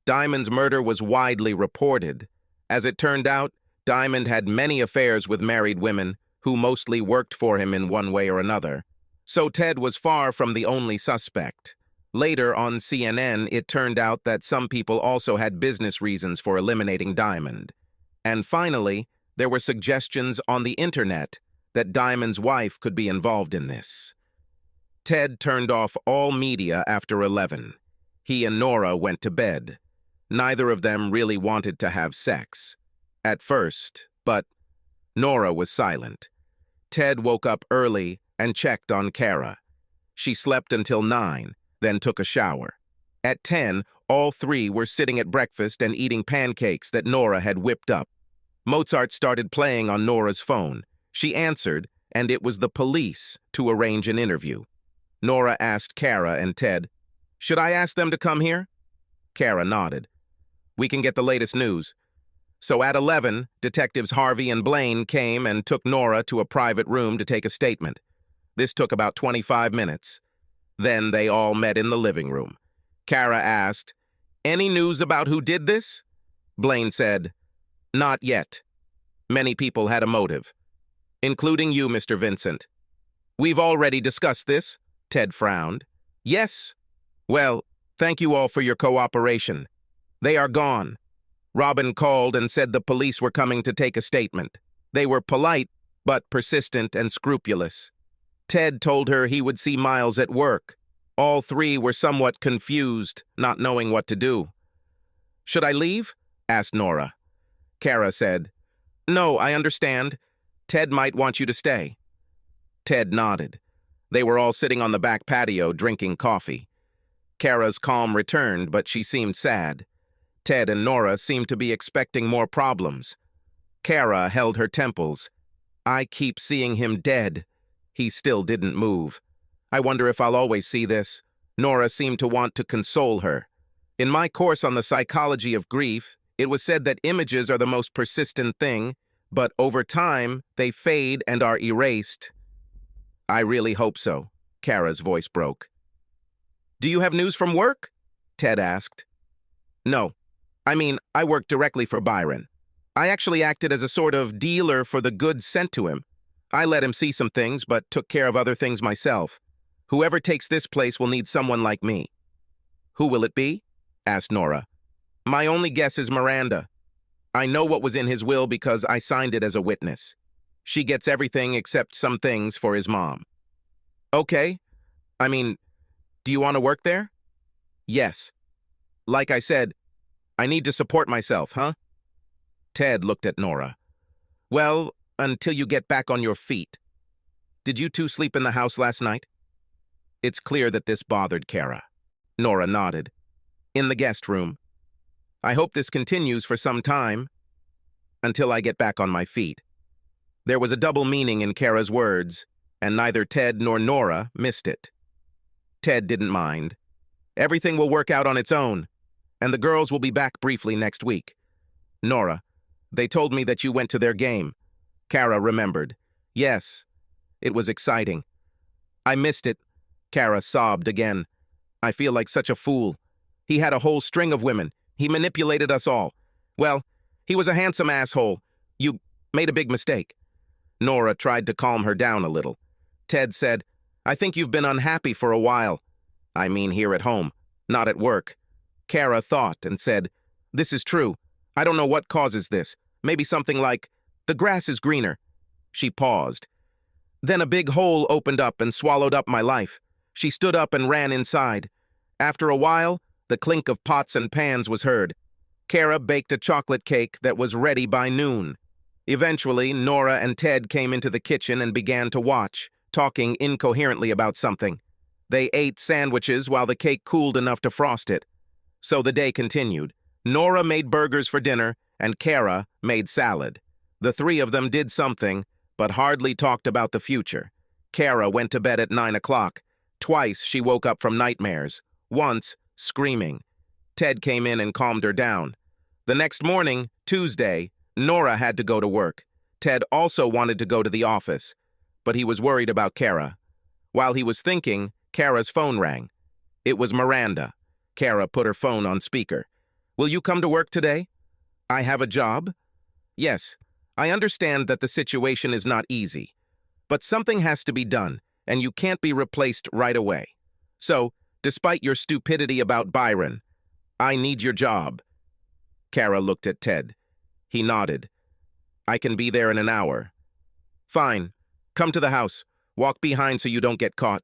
Diamond's murder was widely reported. As it turned out, Diamond had many affairs with married women who mostly worked for him in one way or another. So Ted was far from the only suspect. Later on CNN, it turned out that some people also had business reasons for eliminating Diamond. And finally, there were suggestions on the internet that Diamond's wife could be involved in this. Ted turned off all media after 11. He and Nora went to bed. Neither of them really wanted to have sex. At first, but Nora was silent. Ted woke up early and checked on Cara. She slept until 9, then took a shower. At 10, all three were sitting at breakfast and eating pancakes that Nora had whipped up. Mozart started playing on Nora's phone. She answered, and it was the police to arrange an interview. Nora asked Cara and Ted, "Should I ask them to come here?" Cara nodded. "We can get the latest news." So at 11, Detectives Harvey and Blaine came and took Nora to a private room to take a statement. This took about 25 minutes. Then they all met in the living room. Cara asked, "Any news about who did this?" Blaine said, "Not yet. Many people had a motive, including you, Mr. Vincent." "We've already discussed this," Ted frowned. "Yes. Well, thank you all for your cooperation. They are gone." Robin called and said the police were coming to take a statement. They were polite, but persistent and scrupulous. Ted told her he would see Miles at work. All three were somewhat confused, not knowing what to do. "Should I leave?" asked Nora. Cara said, "No, I understand. Ted might want you to stay." Ted nodded. They were all sitting on the back patio drinking coffee. Cara's calm returned, but she seemed sad. Ted and Nora seemed to be expecting more problems. Cara held her temples. "I keep seeing him dead." He still didn't move. "I wonder if I'll always see this." Nora seemed to want to console her. "In my course on the psychology of grief, it was said that images are the most persistent thing, but over time, they fade and are erased." "I really hope so." Cara's voice broke. "Do you have news from work?" Ted asked. "No. I worked directly for Byron. I actually acted as a sort of dealer for the goods sent to him. I let him see some things, but took care of other things myself. Whoever takes this place will need someone like me." "Who will it be?" asked Nora. "My only guess is Miranda. I know what was in his will because I signed it as a witness. She gets everything except some things for his mom." "Okay. Do you want to work there?" "Yes. Like I said, I need to support myself, huh?" Ted looked at Nora. "Well, until you get back on your feet. Did you two sleep in the house last night?" It's clear that this bothered Cara. Nora nodded. "In the guest room. I hope this continues for some time, until I get back on my feet." There was a double meaning in Cara's words, and neither Ted nor Nora missed it. Ted didn't mind. "Everything will work out on its own, and the girls will be back briefly next week." "Nora, they told me that you went to their game." Cara remembered. "Yes, it was exciting." "I missed it." Cara sobbed again. "I feel like such a fool. He had a whole string of women. He manipulated us all. Well, he was a handsome asshole. You made a big mistake." Nora tried to calm her down a little. Ted said, "I think you've been unhappy for a while. Here at home, not at work." Cara thought and said, "This is true. I don't know what causes this. Maybe something like, the grass is greener." She paused. "Then a big hole opened up and swallowed up my life." She stood up and ran inside. After a while, the clink of pots and pans was heard. Cara baked a chocolate cake that was ready by noon. Eventually, Nora and Ted came into the kitchen and began to watch, talking incoherently about something. They ate sandwiches while the cake cooled enough to frost it. So the day continued. Nora made burgers for dinner, and Cara made salad. The three of them did something, but hardly talked about the future. Cara went to bed at 9 o'clock. Twice she woke up from nightmares. Once, screaming. Ted came in and calmed her down. The next morning, Tuesday, Nora had to go to work. Ted also wanted to go to the office, but he was worried about Cara. While he was thinking, Cara's phone rang. It was Miranda. Cara put her phone on speaker. "Will you come to work today?" "I have a job." "Yes, I understand that the situation is not easy, but something has to be done, and you can't be replaced right away. So, despite your stupidity about Byron, I need your job." Cara looked at Ted. He nodded. "I can be there in an hour." "Fine. Come to the house. Walk behind so you don't get caught."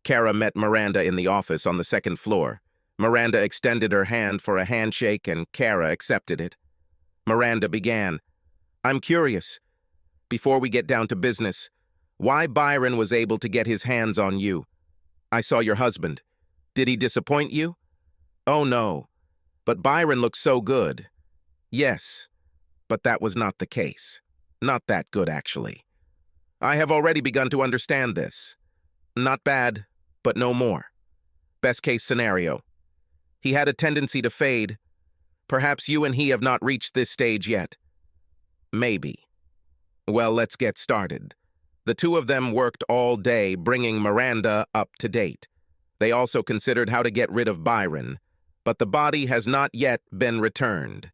Cara met Miranda in the office on the second floor. Miranda extended her hand for a handshake, and Cara accepted it. Miranda began, "I'm curious, before we get down to business, why Byron was able to get his hands on you. I saw your husband. Did he disappoint you?" "Oh, no. But Byron looked so good." "Yes, but that was not the case. Not that good, actually. I have already begun to understand this. Not bad, but no more. Best case scenario. He had a tendency to fade. Perhaps you and he have not reached this stage yet." "Maybe." "Well, let's get started." The two of them worked all day, bringing Miranda up to date. They also considered how to get rid of Byron, but the body has not yet been returned.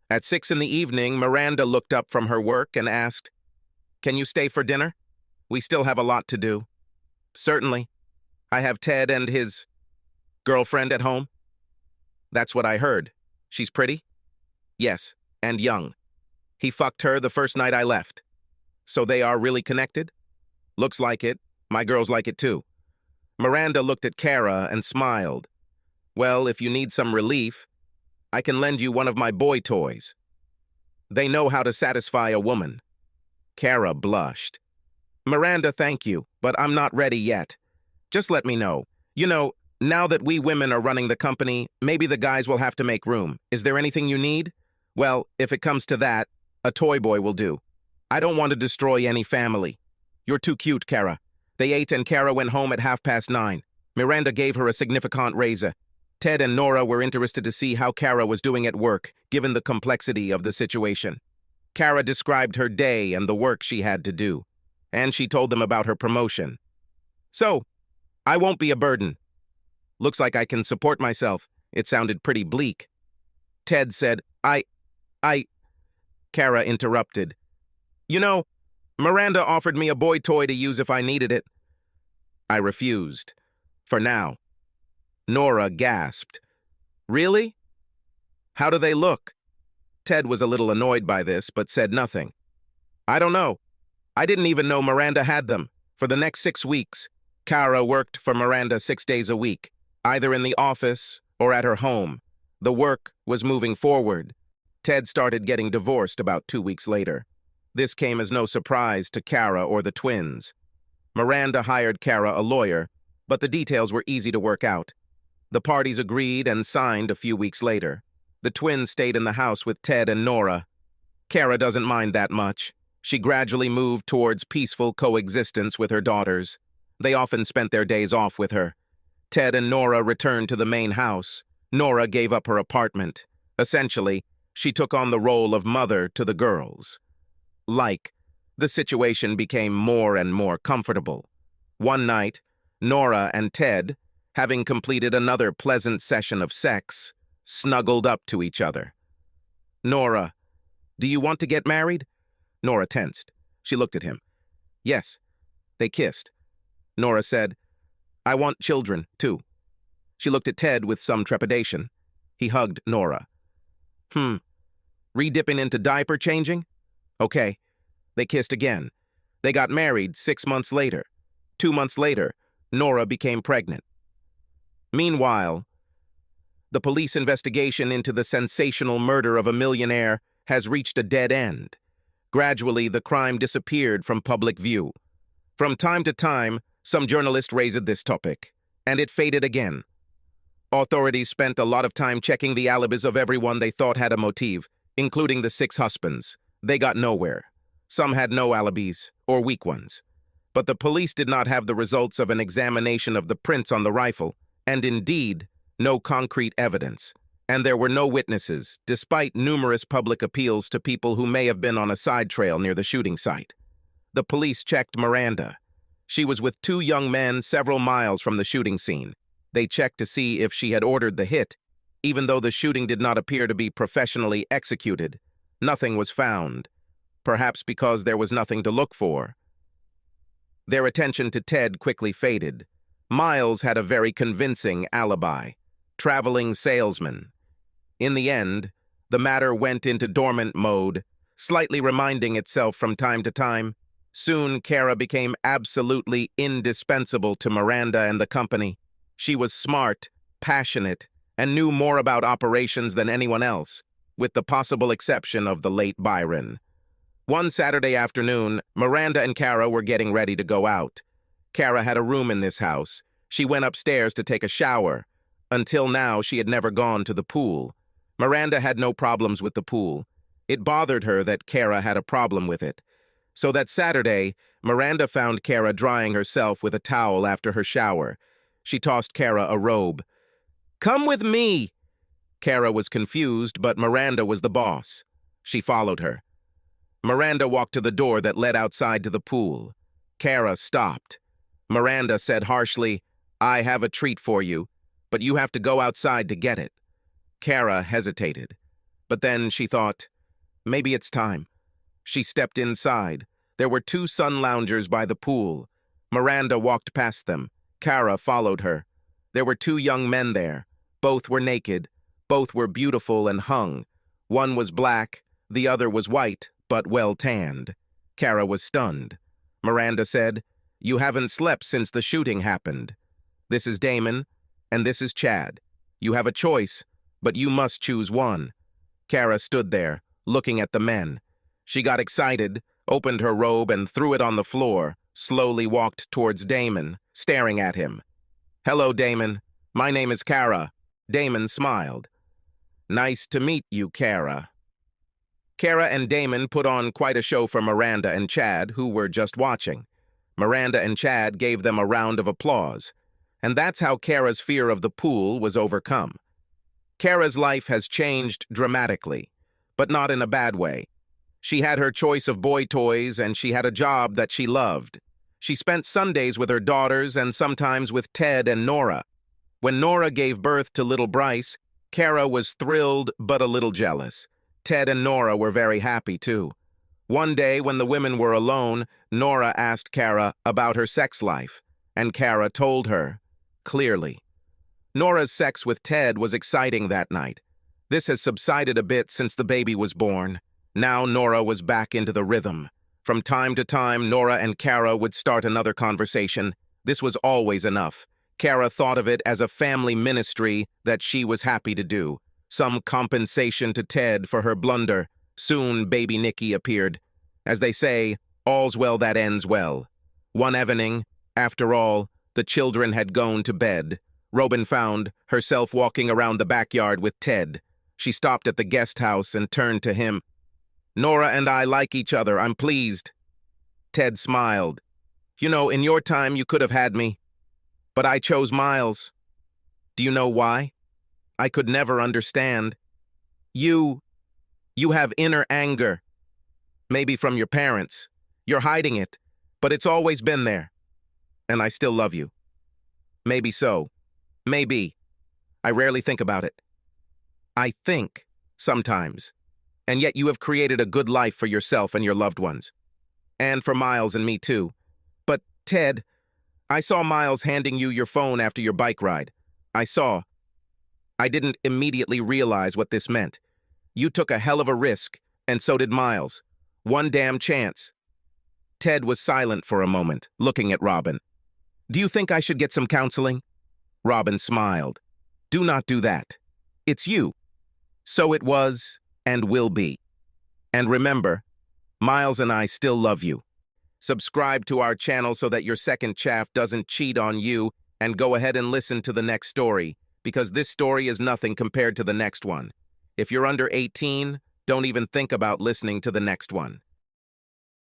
At 6 in the evening, Miranda looked up from her work and asked, "Can you stay for dinner? We still have a lot to do." "Certainly. I have Ted and his girlfriend at home." "That's what I heard. She's pretty?" "Yes, and young. He fucked her the first night I left." "So they are really connected?" "Looks like it. My girls like it too." Miranda looked at Cara and smiled. "Well, if you need some relief, I can lend you one of my boy toys. They know how to satisfy a woman." Cara blushed. "Miranda, thank you, but I'm not ready yet. Just let me know. You know, now that we women are running the company, maybe the guys will have to make room. Is there anything you need? Well, if it comes to that, a toy boy will do. I don't want to destroy any family." "You're too cute, Cara." They ate and Cara went home at 9:30. Miranda gave her a significant raise. Ted and Nora were interested to see how Cara was doing at work, given the complexity of the situation. Cara described her day and the work she had to do, and she told them about her promotion. "So, I won't be a burden. Looks like I can support myself." It sounded pretty bleak. Ted said, I... Cara interrupted. "You know, Miranda offered me a boy toy to use if I needed it." I refused. For now. Nora gasped. "Really? How do they look?" Ted was a little annoyed by this, but said nothing. "I don't know. I didn't even know Miranda had them." For the next 6 weeks, Cara worked for Miranda 6 days a week, either in the office or at her home. The work was moving forward. Ted started getting divorced about 2 weeks later. This came as no surprise to Cara or the twins. Miranda hired Cara a lawyer, but the details were easy to work out. The parties agreed and signed a few weeks later. The twins stayed in the house with Ted and Nora. Cara doesn't mind that much. She gradually moved towards peaceful coexistence with her daughters. They often spent their days off with her. Ted and Nora returned to the main house. Nora gave up her apartment. Essentially, she took on the role of mother to the girls. The situation became more and more comfortable. One night, Nora and Ted, having completed another pleasant session of sex, snuggled up to each other. "Nora, do you want to get married?" Nora tensed. She looked at him. "Yes." They kissed. Nora said, "I want children, too." She looked at Ted with some trepidation. He hugged Nora. Re-dipping into diaper changing?" "Okay." They kissed again. They got married 6 months later. 2 months later, Nora became pregnant. Meanwhile, the police investigation into the sensational murder of a millionaire has reached a dead end. Gradually, the crime disappeared from public view. From time to time, some journalists raised this topic, and it faded again. Authorities spent a lot of time checking the alibis of everyone they thought had a motive, including the 6 husbands. They got nowhere. Some had no alibis, or weak ones. But the police did not have the results of an examination of the prints on the rifle, and indeed, no concrete evidence. And there were no witnesses, despite numerous public appeals to people who may have been on a side trail near the shooting site. The police checked Miranda. She was with 2 young men several miles from the shooting scene. They checked to see if she had ordered the hit. Even though the shooting did not appear to be professionally executed, nothing was found, perhaps because there was nothing to look for. Their attention to Ted quickly faded. Miles had a very convincing alibi. Traveling salesman. In the end, the matter went into dormant mode, slightly reminding itself from time to time. Soon, Cara became absolutely indispensable to Miranda and the company. She was smart, passionate, and knew more about operations than anyone else, with the possible exception of the late Byron. One Saturday afternoon, Miranda and Cara were getting ready to go out. Cara had a room in this house. She went upstairs to take a shower. Until now, she had never gone to the pool. Miranda had no problems with the pool. It bothered her that Cara had a problem with it. So that Saturday, Miranda found Cara drying herself with a towel after her shower. She tossed Cara a robe. "Come with me!" Cara was confused, but Miranda was the boss. She followed her. Miranda walked to the door that led outside to the pool. Cara stopped. Miranda said harshly, "I have a treat for you, but you have to go outside to get it." Cara hesitated. But then she thought, maybe it's time. She stepped inside. There were 2 sun loungers by the pool. Miranda walked past them. Cara followed her. There were 2 young men there. Both were naked. Both were beautiful and hung. One was black, the other was white, but well tanned. Cara was stunned. Miranda said, "You haven't slept since the shooting happened. This is Damon, and this is Chad. You have a choice, but you must choose one." Cara stood there, looking at the men. She got excited, opened her robe and threw it on the floor, slowly walked towards Damon, staring at him. "Hello, Damon. My name is Cara." Damon smiled. "Nice to meet you, Cara." Cara and Damon put on quite a show for Miranda and Chad, who were just watching. Miranda and Chad gave them a round of applause. And that's how Cara's fear of the pool was overcome. Cara's life has changed dramatically, but not in a bad way. She had her choice of boy toys, and she had a job that she loved. She spent Sundays with her daughters and sometimes with Ted and Nora. When Nora gave birth to little Bryce, Cara was thrilled but a little jealous. Ted and Nora were very happy, too. One day, when the women were alone, Nora asked Cara about her sex life, and Cara told her, clearly. Nora's sex with Ted was exciting that night. This has subsided a bit since the baby was born. Now Nora was back into the rhythm. From time to time, Nora and Cara would start another conversation. This was always enough. Cara thought of it as a family ministry that she was happy to do. Some compensation to Ted for her blunder. Soon baby Nicky appeared. As they say, all's well that ends well. One evening, after all, the children had gone to bed. Robin found herself walking around the backyard with Ted. She stopped at the guest house and turned to him. "Nora and I like each other. I'm pleased." Ted smiled. "You know, in your time you could have had me. But I chose Miles. Do you know why? I could never understand. You have inner anger. Maybe from your parents. You're hiding it, but it's always been there. And I still love you. Maybe so. Maybe. I rarely think about it. I think, sometimes. And yet you have created a good life for yourself and your loved ones. And for Miles and me too. But, Ted, I saw Miles handing you your phone after your bike ride. I didn't immediately realize what this meant. You took a hell of a risk, and so did Miles. One damn chance. Ted was silent for a moment, looking at Robin. "Do you think I should get some counseling?" Robin smiled. "Do not do that. It's you. So it was and will be. And remember, Miles and I still love you. Subscribe to our channel so that your second chaff doesn't cheat on you, and go ahead and listen to the next story, because this story is nothing compared to the next one. If you're under 18, don't even think about listening to the next one.